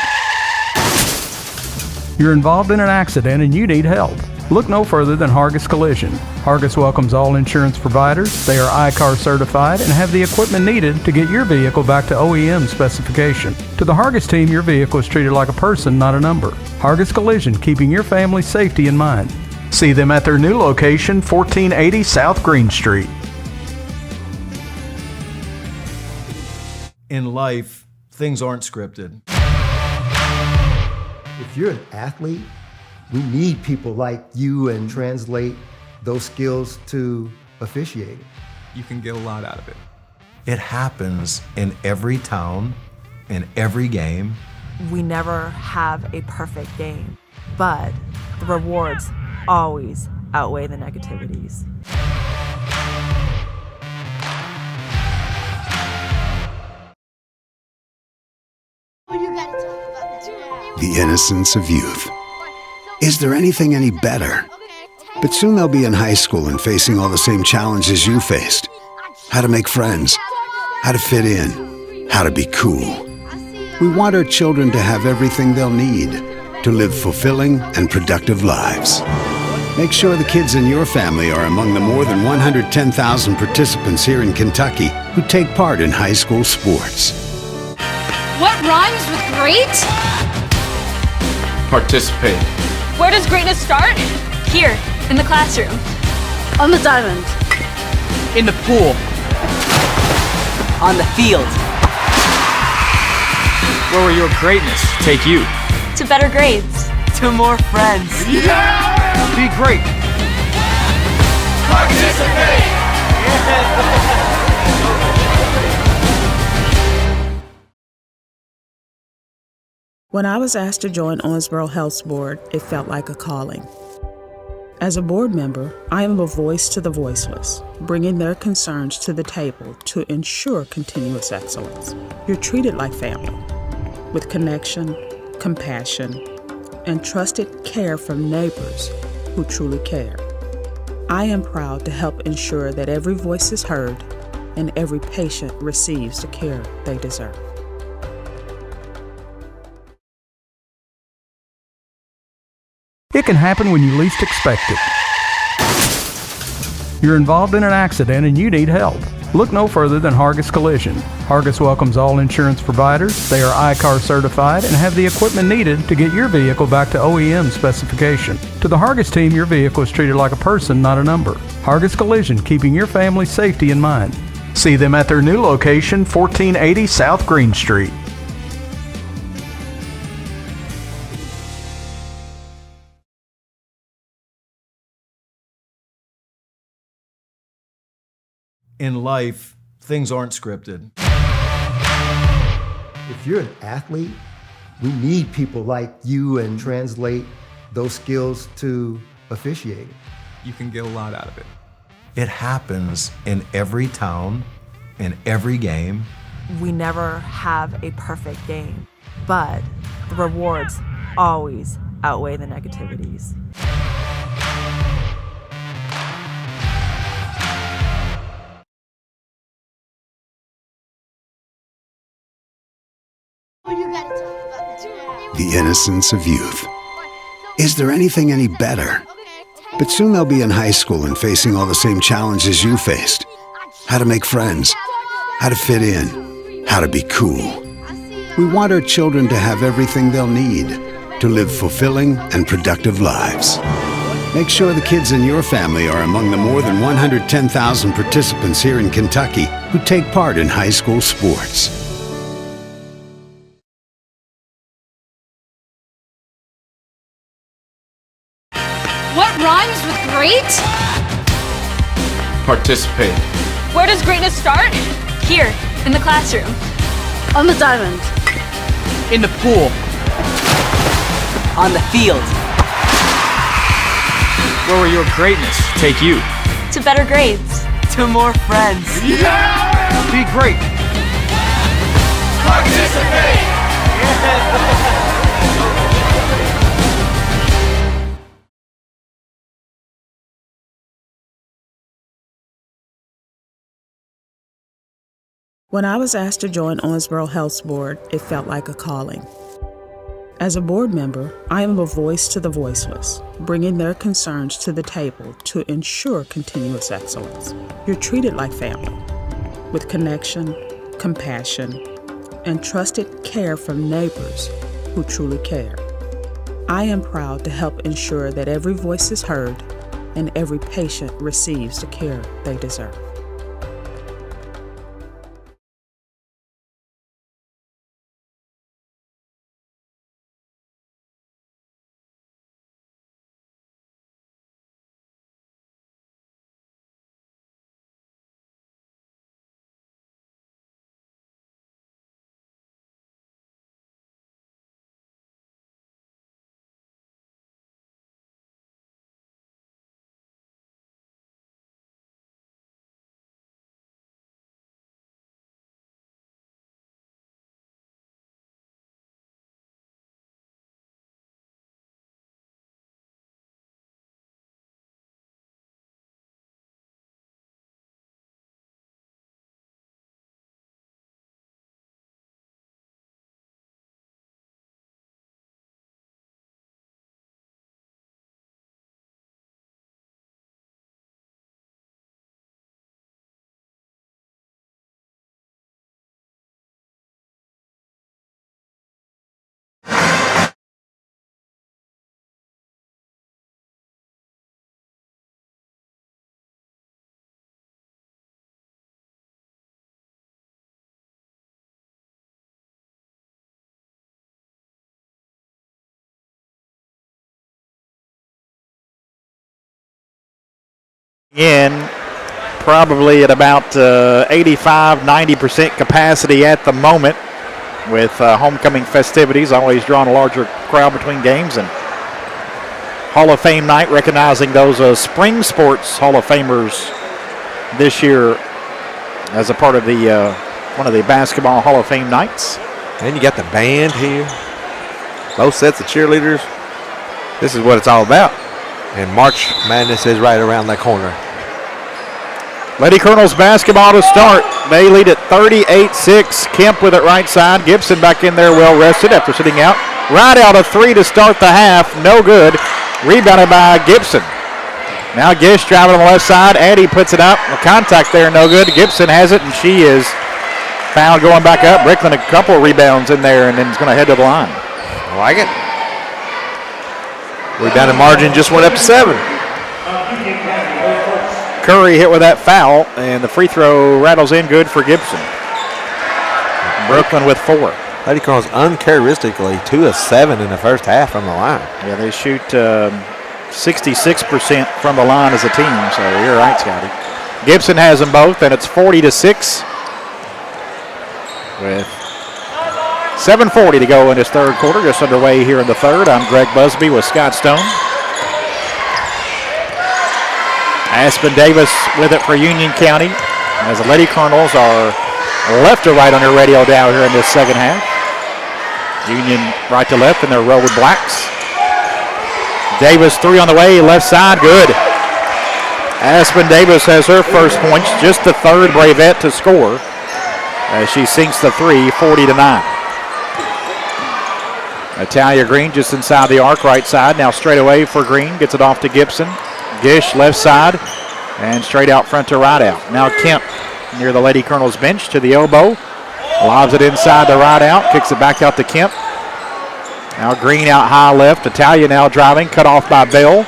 S13: You're involved in an accident and you need help. Look no further than Hargis Collision. Hargis welcomes all insurance providers. They are ICAR certified and have the equipment needed to get your vehicle back to OEM specification. To the Hargis team, your vehicle is treated like a person, not a number. Hargis Collision, keeping your family's safety in mind. See them at their new location, 1480 South Green Street.
S4: In life, things aren't scripted.
S5: If you're an athlete, we need people like you and translate those skills to officiating.
S6: You can get a lot out of it.
S4: It happens in every town, in every game.
S7: We never have a perfect game, but the rewards always outweigh the negativities.
S14: The innocence of youth. Is there anything any better? But soon they'll be in high school and facing all the same challenges you faced. How to make friends, how to fit in, how to be cool. We want our children to have everything they'll need to live fulfilling and productive lives. Make sure the kids in your family are among the more than 110,000 participants here in Kentucky who take part in high school sports.
S8: What rhymes with great?
S9: Participate.
S8: Where does greatness start? Here, in the classroom.
S10: On the diamond.
S9: In the pool.
S10: On the field.
S9: Where will your greatness take you?
S8: To better grades.
S10: To more friends.
S9: Be great.
S14: Participate!
S12: When I was asked to join Owensboro Health's board, it felt like a calling. As a board member, I am a voice to the voiceless, bringing their concerns to the table to ensure continuous excellence. You're treated like family, with connection, compassion, and trusted care from neighbors who truly care. I am proud to help ensure that every voice is heard and every patient receives the care they deserve.
S13: It can happen when you least expect it. You're involved in an accident and you need help. Look no further than Hargis Collision. Hargis welcomes all insurance providers. They are ICAR certified and have the equipment needed to get your vehicle back to OEM specification. To the Hargis team, your vehicle is treated like a person, not a number. Hargis Collision, keeping your family's safety in mind. See them at their new location, 1480 South Green Street.
S4: In life, things aren't scripted.
S5: If you're an athlete, we need people like you and translate those skills to officiating.
S6: You can get a lot out of it.
S4: It happens in every town, in every game.
S7: We never have a perfect game, but the rewards always outweigh the negativities.
S14: The innocence of youth. Is there anything any better? But soon they'll be in high school and facing all the same challenges you faced. How to make friends, how to fit in, how to be cool. We want our children to have everything they'll need to live fulfilling and productive lives. Make sure the kids in your family are among the more than 110,000 participants here in Kentucky who take part in high school sports.
S8: What rhymes with great?
S3: participate.
S8: Where does greatness start? Here, in the classroom.
S10: On the diamond.
S9: In the pool.
S10: On the field.
S9: Where will your greatness take you?
S8: To better grades.
S10: To more friends.
S9: Be great.
S15: Participate!
S12: When I was asked to join Owensboro Health's board, it felt like a calling. As a board member, I am a voice to the voiceless, bringing their concerns to the table to ensure continuous excellence. You're treated like family, with connection, compassion, and trusted care from neighbors who truly care. I am proud to help ensure that every voice is heard and every patient receives the care they deserve.
S1: In probably at about 85-90% capacity at the moment, with homecoming festivities always drawing a larger crowd between games, and Hall of Fame night recognizing those spring sports Hall of Famers this year as a part of the one of the basketball Hall of Fame nights.
S3: And you got the band here, both sets of cheerleaders. This is what it's all about. And March Madness is right around that corner.
S1: Lady Colonels basketball to start. They lead at 38-6. Kemp with it right side. Gibson back in there well rested after sitting out. Right out of three to start the half. No good. Rebounded by Gibson. Now Gish driving on the left side. Addie puts it up. The contact there, no good. Gibson has it, and she is fouled going back up. Bricklin a couple of rebounds in there, and then is going to head to the line.
S3: I like it. Rebounding margin just went up to 7.
S1: Curry hit with that foul, and the free throw rattles in good for Gibson. Brooklyn with 4.
S3: Lady Colonels uncharacteristically 2 of 7 in the first half from the line.
S1: Yeah, they shoot 66% from the line as a team, so you're right, Scotty. Gibson has them both, and it's 40-6 with 7:40 to go in this third quarter, just underway here in the third. I'm Greg Busby with Scott Stone. Aspen Davis with it for Union County, as the Lady Colonels are left to right on their radio dial here in this second half. Union right to left in their row with blacks. Davis 3 on the way, left side, good. Aspen Davis has her first points, just the third Bravette to score, as she sinks the 3, 40-9. Natalia Green just inside the arc, right side. Now straight away for Green. Gets it off to Gibson. Gish left side. And straight out front to right out. Now Kemp near the Lady Colonels bench to the elbow. Lobs it inside the right out. Kicks it back out to Kemp. Now Green out high left. Natalia now driving. Cut off by Bell.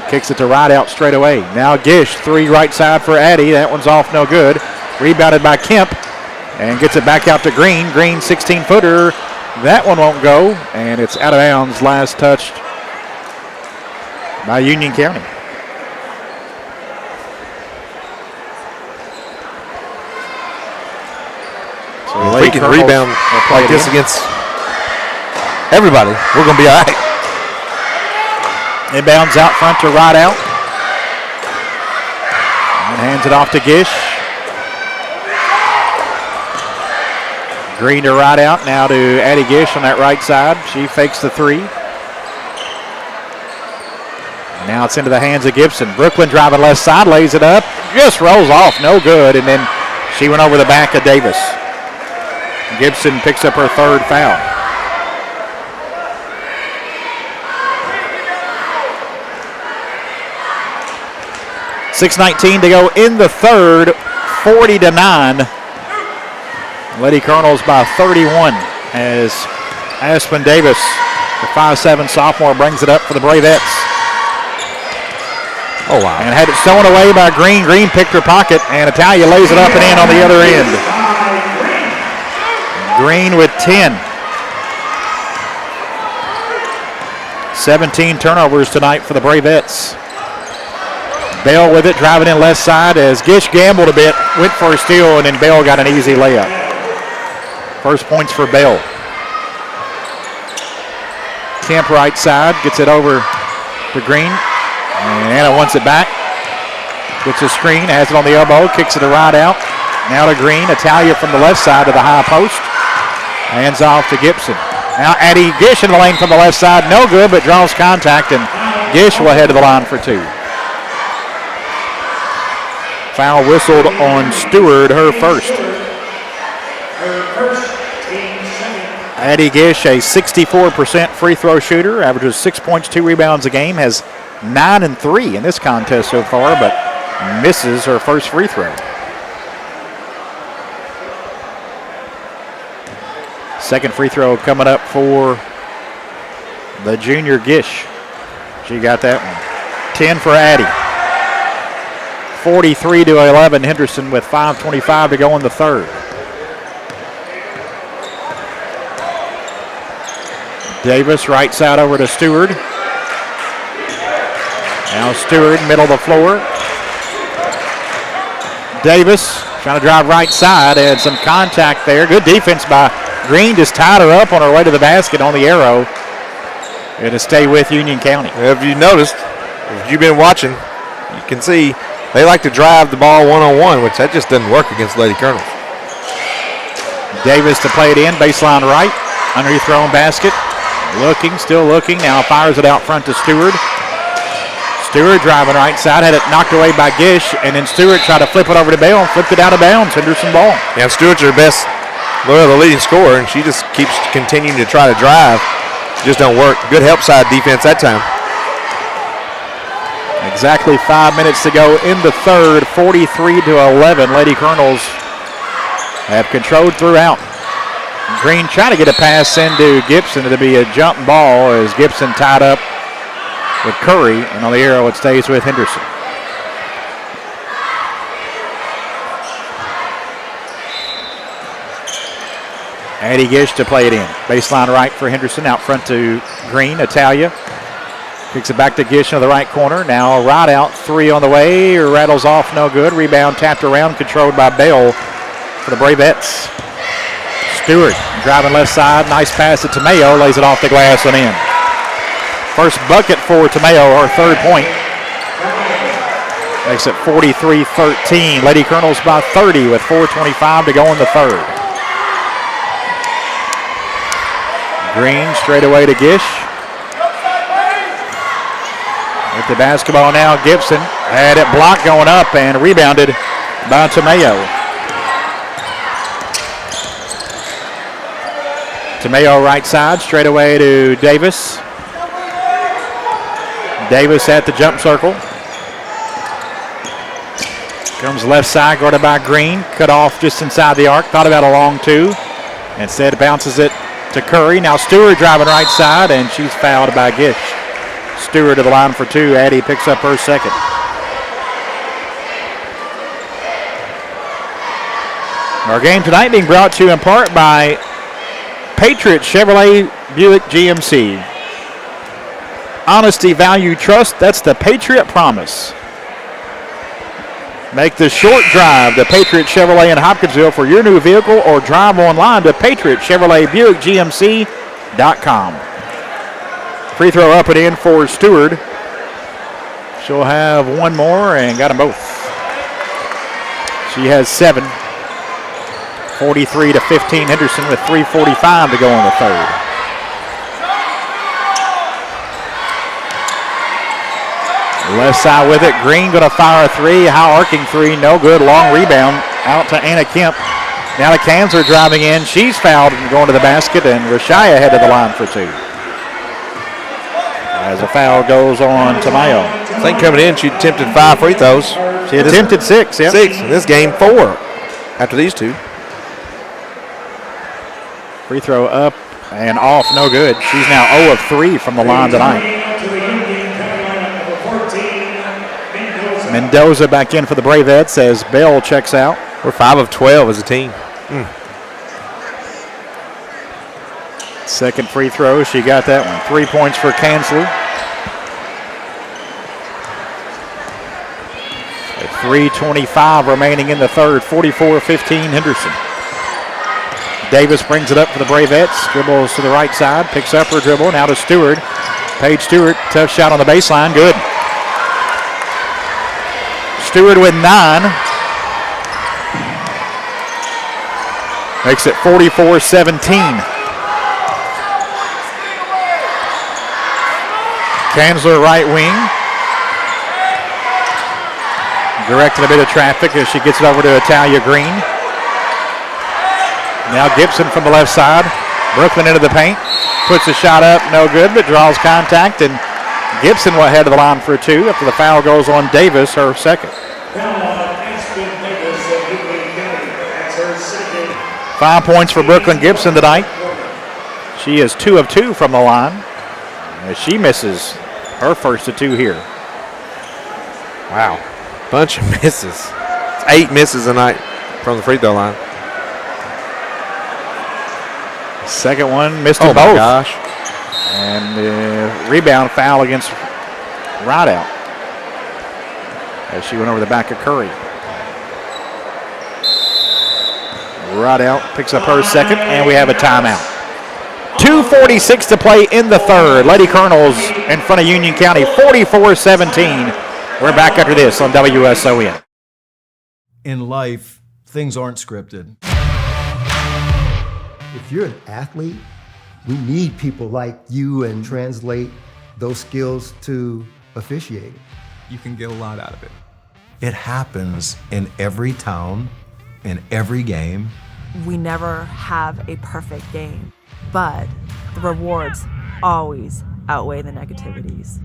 S1: Kicks it to right out straight away. Now Gish, 3 right side for Addie. That one's off, no good. Rebounded by Kemp. And gets it back out to Green. Green 16-footer. That one won't go, and it's out of bounds. Last touched by Union County.
S3: can rebound like this against everybody, we're going to be all right.
S1: Inbounds out front to Rideout. And hands it off to Gish. Green to Rideout. Now to Addie Gish on that right side. She fakes the three. Now it's into the hands of Gibson. Brooklyn driving left side, lays it up. Just rolls off, no good. And then she went over the back of Davis. Gibson picks up her third foul. .6:19 to go in the third, 40-9. Lady Colonels by 31 as Aspen Davis, the 5'7" sophomore, brings it up for the Bravettes.
S3: Oh, wow.
S1: And had it stolen away by Green. Green picked her pocket, and Italia lays it up and in on the other end. Green with 10. 17 turnovers tonight for the Bravettes. Bell with it, driving in left side as Gish gambled a bit, went for a steal, and then Bell got an easy layup. First points for Bell. Kemp right side, gets it over to Green. And Anna wants it back. Gets a screen, has it on the elbow, kicks it to Rideout. Now to Green, Italia from the left side to the high post. Hands off to Gibson. Now Addie Gish in the lane from the left side, no good, but draws contact, and Gish will head to the line for two. Foul whistled on Stewart, her first. Addie Gish, a 64% free throw shooter, averages 6 points, 2 rebounds a game, has 9 and 3 in this contest so far, but misses her first free throw. Second free throw coming up for the junior Gish. She got that one. 10 for Addie. 43-11, Henderson with 5:25 to go in the third. Davis right side over to Stewart. Now Stewart, middle of the floor. Davis trying to drive right side, had some contact there. Good defense by Green, just tied her up on her way to the basket on the arrow. It'll stay with Union County.
S3: Have you noticed, if you've been watching, you can see they like to drive the ball one-on-one, which that just doesn't work against Lady Colonels.
S1: Davis to play it in, baseline right, underneath her own basket. Looking, still looking, now fires it out front to Stewart. Stewart driving right side, had it knocked away by Gish, and then Stewart tried to flip it over to Bell and flipped it out of bounds. Henderson ball.
S3: Yeah, Stewart's her best, the leading scorer, and she just keeps continuing to try to drive. Just don't work. Good help side defense that time.
S1: Exactly 5 minutes to go in the third, 43-11. Lady Colonels have controlled throughout. Green trying to get a pass into Gibson. It'll be a jump ball as Gibson tied up with Curry, and on the arrow it stays with Henderson. Addie Gish to play it in. Baseline right for Henderson, out front to Green. Italia kicks it back to Gish in the right corner. Now Rideout, three on the way, rattles off, no good. Rebound tapped around, controlled by Bell for the Bravettes. Stewart driving left side, nice pass to Tamayo, lays it off the glass and in. First bucket for Tamayo, her third point. Makes it 43-13. Lady Colonels by 30 with 4:25 to go in the third. Green straight away to Gish. With the basketball now, Gibson had it blocked going up and rebounded by Tamayo. Tamayo right side, straight away to Davis. Davis at the jump circle. Comes left side, guarded by Green. Cut off just inside the arc. Thought about a long two. Instead bounces it to Curry. Now Stewart driving right side, and she's fouled by Gish. Stewart to the line for two. Addie picks up her second. Our game tonight being brought to you in part by Patriot Chevrolet Buick GMC. Honesty, value, trust, that's the Patriot promise. Make the short drive to Patriot Chevrolet in Hopkinsville for your new vehicle or drive online to patriotchevroletbuickgmc.com. Free throw up and in for Stewart. She'll have one more and got them both. She has 7. 43-15 Henderson with 3:45 to go in the third. Left side with it. Green going to fire a 3. High arcing 3. No good. Long rebound out to Anna Kemp. Now to Kanzler driving in. She's fouled and going to the basket, and Rashaya headed the line for 2. As a foul goes on to Mayo.
S3: I think coming in, she attempted 5 free throws.
S1: She attempted 6, yeah.
S3: 6. In this game, 4 after these 2.
S1: Free throw up and off. No good. She's now 0 of 3 from the line tonight. Mendoza back in for the Bravettes as Bell checks out.
S3: We're 5 of 12 as a team.
S1: Second free throw, she got that one. 3 points for Kanzler. 3:25 remaining in the third. 44-15 Henderson. Davis brings it up for the Bravettes. Dribbles to the right side, picks up her dribble. Now to Stewart. Paige Stewart, tough shot on the baseline, good. Stewart with 9. Makes it 44-17. Kanzler right wing. Directing a bit of traffic as she gets it over to Italia Green. Now Gibson from the left side. Brooklyn into the paint. Puts a shot up, no good, but draws contact. And Gibson will head to the line for 2 after the foul goes on Davis, her second. 5 points for Brooklyn Gibson tonight. She is 2 of 2 from the line. As she misses her first of 2 here.
S3: Wow. Bunch of misses. It's 8 misses tonight from the free throw line.
S1: Second one, missed them both. Oh, my gosh. And the rebound foul against Rideout as she went over the back of Curry. Rideout picks up her second, and we have a timeout. 2:46 to play in the third. Lady Colonels in front of Union County, 44-17. We're back after this on WSON.
S4: In life, things aren't scripted.
S5: If you're an athlete, we need people like you and translate those skills to officiating.
S6: You can get a lot out of it.
S4: It happens in every town, in every game.
S7: We never have a perfect game, but the rewards always outweigh the negativities.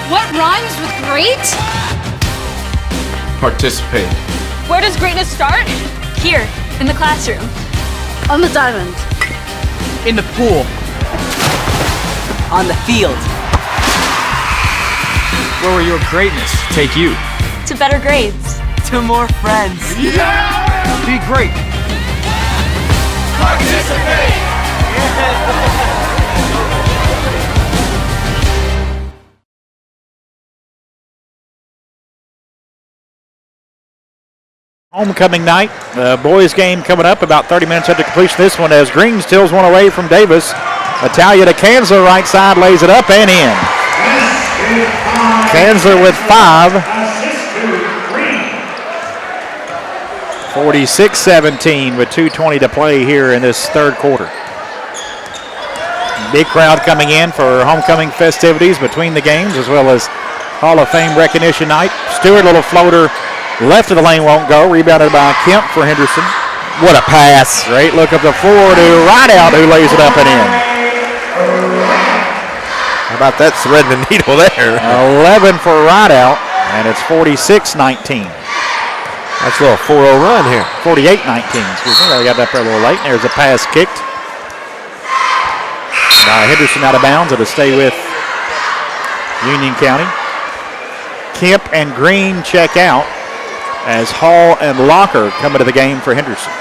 S8: What rhymes with great?
S9: Participate.
S8: Where does greatness start? Here, in the classroom.
S10: On the diamond.
S9: In the pool.
S10: On the field.
S9: Where will your greatness take you?
S8: To better grades.
S10: To more friends.
S9: Yeah! Be great.
S15: Participate!
S1: Homecoming night. Boys game coming up about 30 minutes after completion. This one as Green steals one away from Davis. Italia to Kanzler, right side, lays it up and in. Kanzler with 5. 46-17 with 2:20 to play here in this third quarter. Big crowd coming in for homecoming festivities between the games, as well as Hall of Fame recognition night. Stewart, little floater. Left of the lane won't go. Rebounded by Kemp for Henderson.
S3: What a pass.
S1: Great look up the floor to Rideout, who lays it up and in.
S3: How about that thread the needle there?
S1: 11 for Rideout, and it's 46-19.
S3: That's a little 4-0 run here.
S1: 48-19, excuse me. They got up there a little late. There's a pass kicked by Henderson out of bounds. It'll stay with Union County. Kemp and Green check out as Hall and Locker come into the game for Henderson.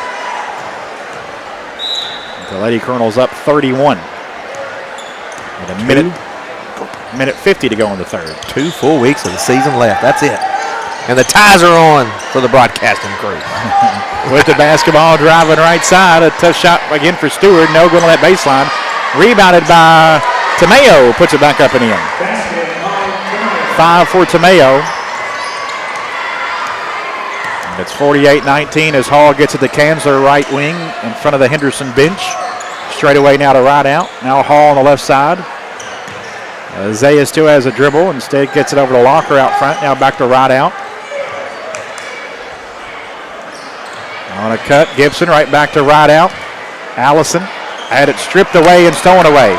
S1: The Lady Colonels up 31. With a minute 50 to go in the third.
S3: 2 full weeks of the season left. That's it. And the ties are on for the broadcasting crew.
S1: With the basketball driving right side. A tough shot again for Stewart. No good on that baseline. Rebounded by Tomeo. Puts it back up and in. 5 for Tomeo. And it's 48-19 as Hall gets it to Kanzler right wing in front of the Henderson bench. Straight away now to right out. Now Hall on the left side. Zaya still has a dribble. Instead gets it over to Locker out front. Now back to right out. On a cut, Gibson right back to right out. Allison had it stripped away and stolen away.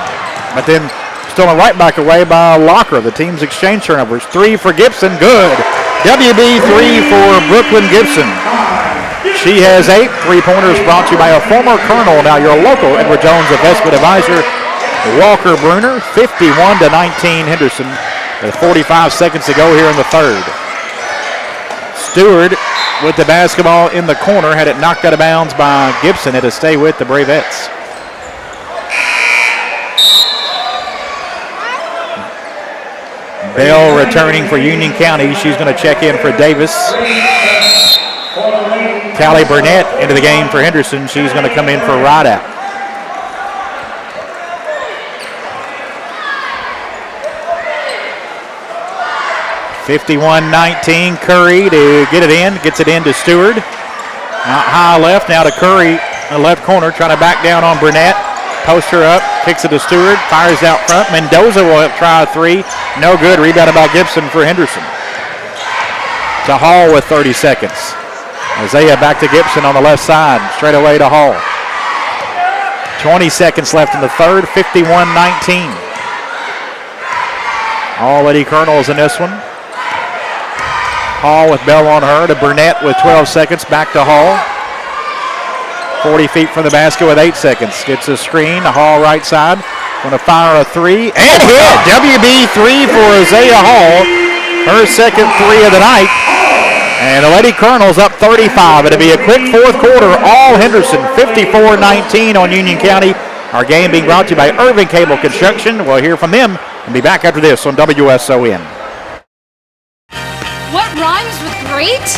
S1: But then stolen right back away by Locker. The team's exchange turnovers. 3 for Gibson, good. WB 3 for Brooklyn Gibson. She has 8 3-pointers brought to you by a former Colonel, now your local Edward Jones investment advisor, Walker Bruner. 51-19 Henderson with 45 seconds to go here in the third. Stewart with the basketball in the corner, had it knocked out of bounds by Gibson. Had to stay with the Bravettes. Bell returning for Union County. She's going to check in for Davis. Callie Burnett into the game for Henderson. She's going to come in for Rideout. (51-19) Curry to get it in. Gets it into Stewart. Out high left. Now to Curry. The left corner trying to back down on Burnett. Post her up. Kicks it to Stewart. Fires out front. Mendoza will try a 3. No good. Rebounded by Gibson for Henderson. To Hall with 30 seconds. Isaiah back to Gibson on the left side. Straight away to Hall. 20 seconds left in the third. 51-19. All Lady Colonels in this one. Hall with Bell on her to Burnett with 12 seconds. Back to Hall. 40 feet from the basket with 8 seconds. Gets a screen. To Hall right side. Going to fire a 3. And hit. WB 3 for Isaiah Hall. Her second 3 of the night. And the Lady Colonels up 35. It'll be a quick fourth quarter. All Henderson 54-19 on Union County. Our game being brought to you by Irving Cable Construction. We'll hear from them and be back after this on WSON.
S8: What rhymes with great?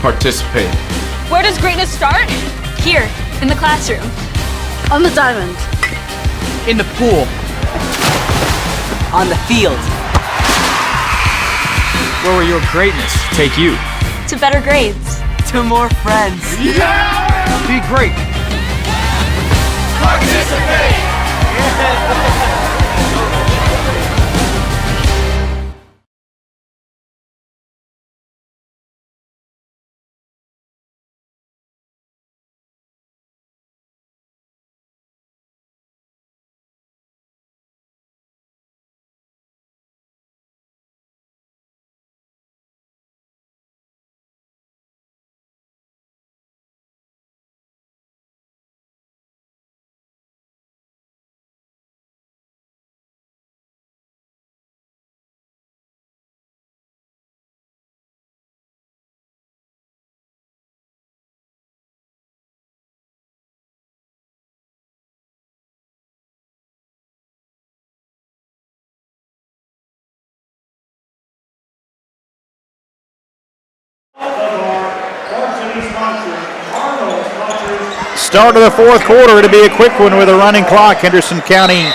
S6: Participate.
S8: Where does greatness start? Here, in the classroom.
S10: On the diamond.
S9: In the pool.
S10: On the field.
S9: Where will your greatness take you?
S8: To better grades.
S10: To more friends.
S9: Yeah! Be great.
S6: Participate.
S1: Start of the fourth quarter. It'll be a quick one with a running clock. Henderson County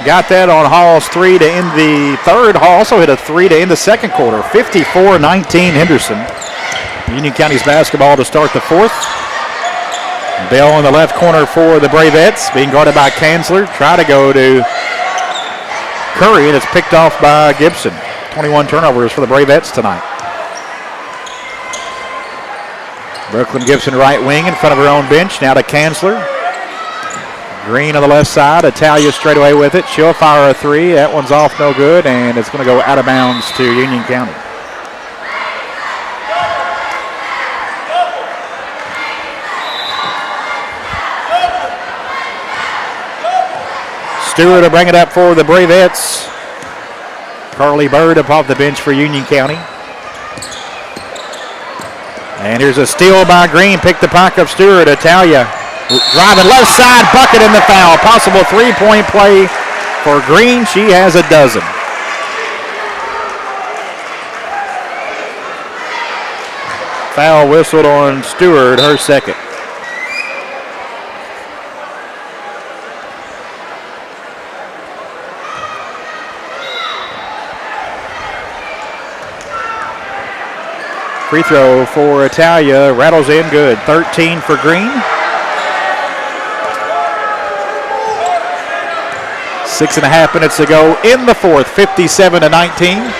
S1: got that on Hall's 3 to end the third. Hall also hit a 3 to end the second quarter. 54-19 Henderson. Union County's basketball to start the fourth. Bell in the left corner for the Bravettes, being guarded by Kanzler. Try to go to Curry, and it's picked off by Gibson. 21 turnovers for the Bravettes tonight. Brooklyn Gibson right wing in front of her own bench. Now to Kanzler. Green on the left side. Italia straight away with it. She'll fire a 3. That one's off no good, and it's going to go out of bounds to Union County. Stewart will bring it up for the Bravettes. Carly Bird up off the bench for Union County. And here's a steal by Green. Pick the puck up Stewart. Italia driving left side, bucket in the foul. Possible three-point play for Green. She has a dozen. Foul whistled on Stewart, her second. Free throw for Italia, rattles in good. 13 for Green. 6.5 minutes to go in the fourth, 57-19.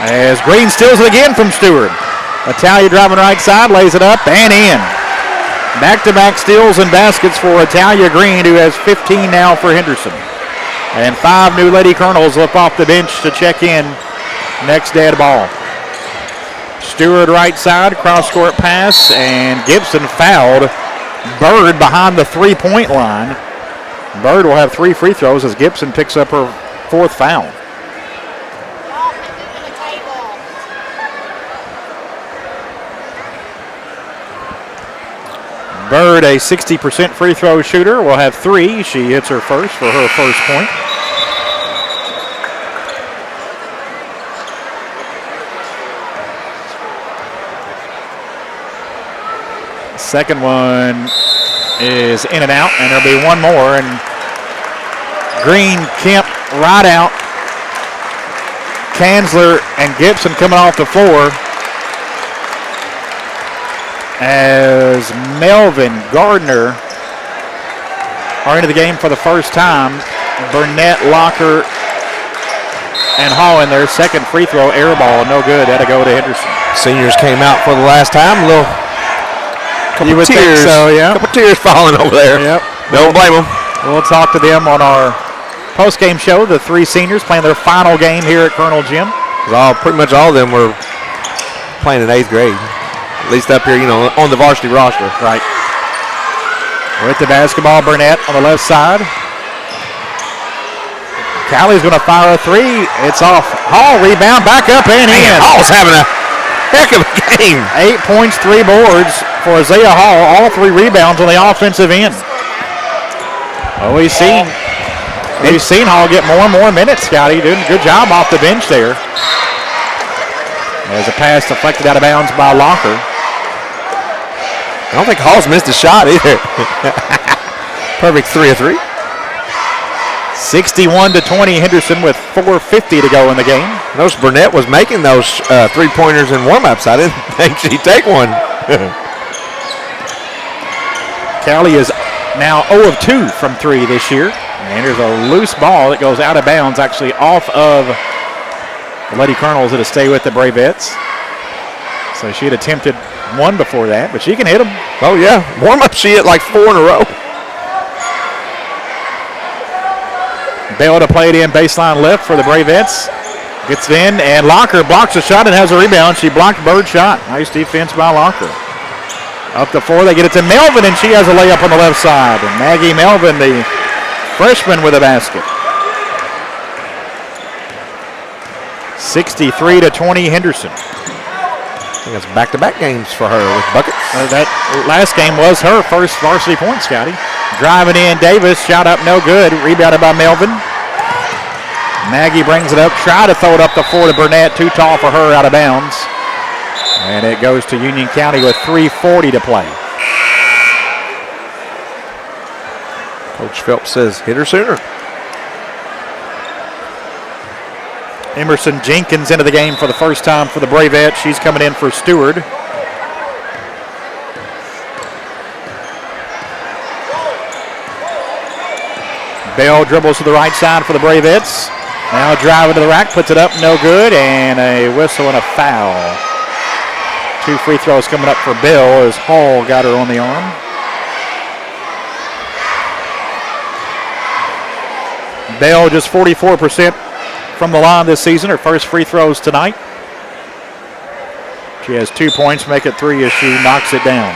S1: As Green steals it again from Stewart. Italia driving right side, lays it up and in. Back-to-back steals and baskets for Italia Green, who has 15 now for Henderson. And 5 new Lady Colonels up off the bench to check in next dead ball. Stewart right side, cross-court pass, and Gibson fouled Bird behind the three-point line. Bird will have 3 free throws as Gibson picks up her 4th foul. Bird, a 60% free throw shooter, will have 3. She hits her first for her first point. Second one is in and out, and there'll be one more. And Green, Kemp, right out. Kanzler and Gibson coming off the floor. As Melvin, Gardner are into the game for the first time. Burnett, Locker, and Hall in their second free throw, air ball, no good. That'll go to Henderson.
S3: Seniors came out for the last time. A little couple of tears.
S1: So, yeah.
S3: Couple tears falling over there.
S1: Yep.
S3: Don't blame them.
S1: We'll talk to them on our post-game show. The 3 seniors playing their final game here at Colonel Gym.
S3: Pretty much all of them were playing in 8th grade. At least up here, on the varsity roster.
S1: Right. With the basketball, Burnett on the left side. Callie's going to fire a 3. It's off. Hall rebound, back up and in.
S3: Hall's having a heck of a game.
S1: 8 points, 3 boards for Isaiah Hall. All 3 rebounds on the offensive end. We've seen Hall get more and more minutes, Scotty. Doing a good job off the bench there. As a pass deflected out of bounds by Locker.
S3: I don't think Hall's missed a shot either. Perfect 3 of 3.
S1: 61-20, Henderson with 4:50 to go in the game.
S3: Notice Burnett was making those 3-pointers in warm-ups. I didn't think she'd take one.
S1: Callie is now 0 of 2 from 3 this year. And there's a loose ball that goes out of bounds, actually off of the Lady Colonels. It'll stay with the Bravettes. So she had attempted 1 before that, but she can hit them.
S3: Oh, yeah. Warm-up, she hit like 4 in a row.
S1: Bell to play it in baseline left for the Bravettes. Gets in, and Locker blocks a shot and has a rebound. She blocked Bird's shot. Nice defense by Locker. Up the floor, they get it to Melvin, and she has a layup on the left side. And Maggie Melvin, the freshman, with a basket. 63-20, Henderson.
S3: I think that's back-to-back games for her with buckets.
S1: That last game was her first varsity point, Scotty. Driving in, Davis, shot up, no good. Rebounded by Melvin. Maggie brings it up, try to throw it up the floor to Burnett. Too tall for her, out of bounds. And it goes to Union County with 3:40 to play.
S3: Coach Phelps says, hit her sooner.
S1: Emerson Jenkins into the game for the first time for the Bravettes. She's coming in for Stewart. Bell dribbles to the right side for the Bravettes. Now driving to the rack, puts it up, no good, and a whistle and a foul. 2 free throws coming up for Bell as Hall got her on the arm. Bell just 44% from the line this season. Her first free throws tonight. She has 2 points, make it 3 as she knocks it down.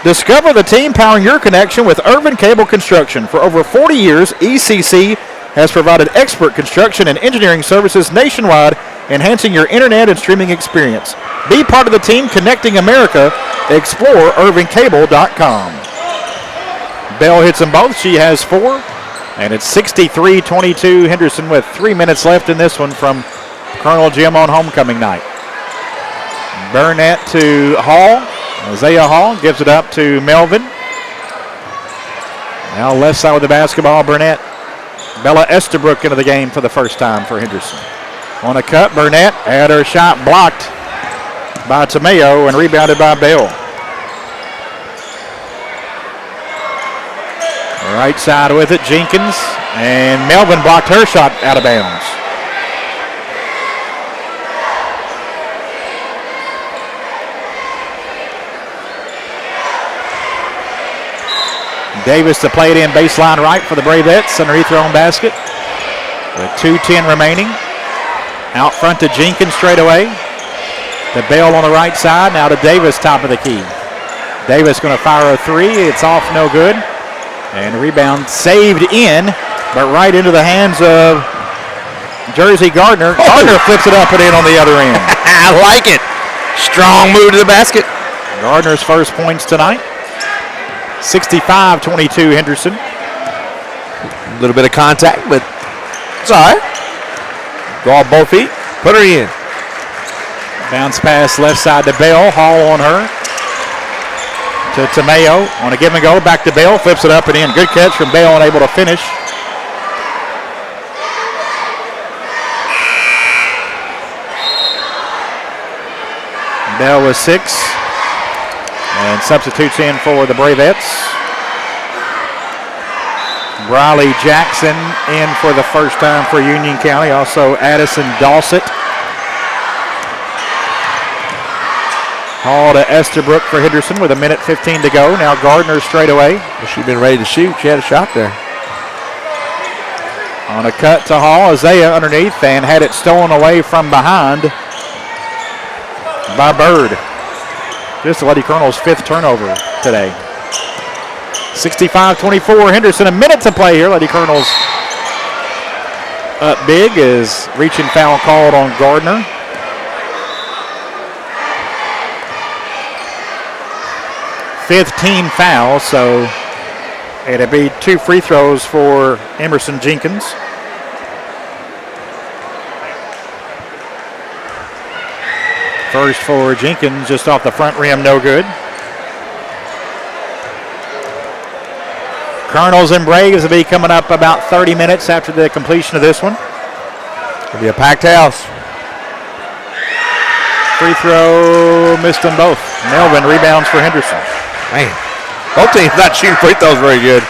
S1: Discover the team powering your connection with Irvin Cable Construction. For over 40 years, ECC has provided expert construction and engineering services nationwide, enhancing your internet and streaming experience. Be part of the team connecting America. Explore IrvinCable.com. Bell hits them both. She has 4. And it's 63-22 Henderson with 3 minutes left in this one from Colonel Jim on homecoming night. Burnett to Hall. Isaiah Hall gives it up to Melvin. Now left side with the basketball, Burnett. Bella Estabrook into the game for the first time for Henderson. On a cut, Burnett had her shot blocked by Tomeo and rebounded by Bell. Right side with it, Jenkins, and Melvin blocked her shot out of bounds. Davis to play it in baseline right for the Bravettes underneath their own basket with 2:10 remaining. Out front to Jenkins straight away. To Bell on the right side, now to Davis, top of the key. Davis going to fire a 3. It's off, no good. And the rebound saved in, but right into the hands of Jersey Gardner. Gardner flips it up and in on the other end.
S3: I like it. Strong move to the basket.
S1: Gardner's first points tonight. 65-22 Henderson.
S3: A little bit of contact, but it's all right. Go off both feet. Put her in.
S1: Bounce pass left side to Bell. Hall on her. To Tomeo on a give and go. Back to Bell. Flips it up and in. Good catch from Bell, unable to finish. Bell with 6. And substitutes in for the Bravettes. Briley Jackson in for the first time for Union County. Also Addison Dawsett. Hall to Estabrook for Henderson with 1:15 to go. Now Gardner straight away.
S3: Well, she'd been ready to shoot. She had a shot there.
S1: On a cut to Hall. Isaiah underneath and had it stolen away from behind by Bird. This is Lady Colonel's 5th turnover today. 65-24 Henderson. A minute to play here. Lady Colonel's up big as reaching foul called on Gardner. Fifth team foul, so it'll be 2 free throws for Emerson Jenkins. First for Jenkins, just off the front rim, no good. Colonels and Braves will be coming up about 30 minutes after the completion of this one.
S3: It'll be a packed house.
S1: Free throw, missed them both. Melvin rebounds for Henderson.
S3: Man, both teams not shooting free throws very good.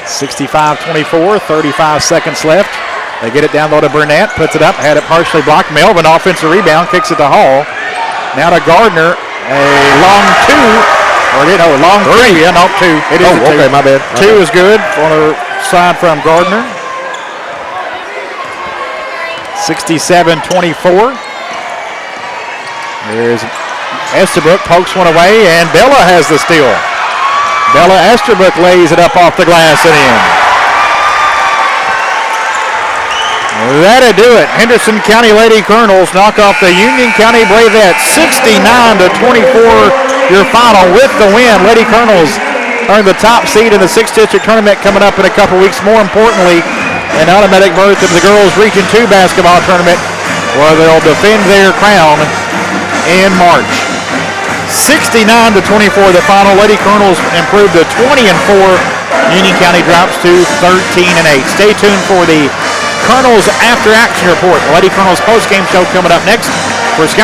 S1: 65-24, 35 seconds left. They get it down low to Burnett, puts it up, had it partially blocked. Melvin, offensive rebound, kicks it to Hall. Now to Gardner, a long 2, or long 3, yeah, no, 2. It is a 2.
S3: Okay, my bad.
S1: 2 is good on the side from Gardner. 67-24. There's Estabrook, pokes one away, and Bella has the steal. Bella Estabrook lays it up off the glass and in. That'll do it. Henderson County Lady Colonels knock off the Union County Bravettes 69-24. Your final with the win. Lady Colonels earn the top seed in the 6th District Tournament coming up in a couple weeks. More importantly, an automatic berth of the girls Region 2 basketball tournament where they'll defend their crown in March. 69-24 the final. Lady Colonels improved to 20-4. Union County drops to 13-8. Stay tuned for the Colonels After Action Report. The Lady Colonels post-game show coming up next. For Scott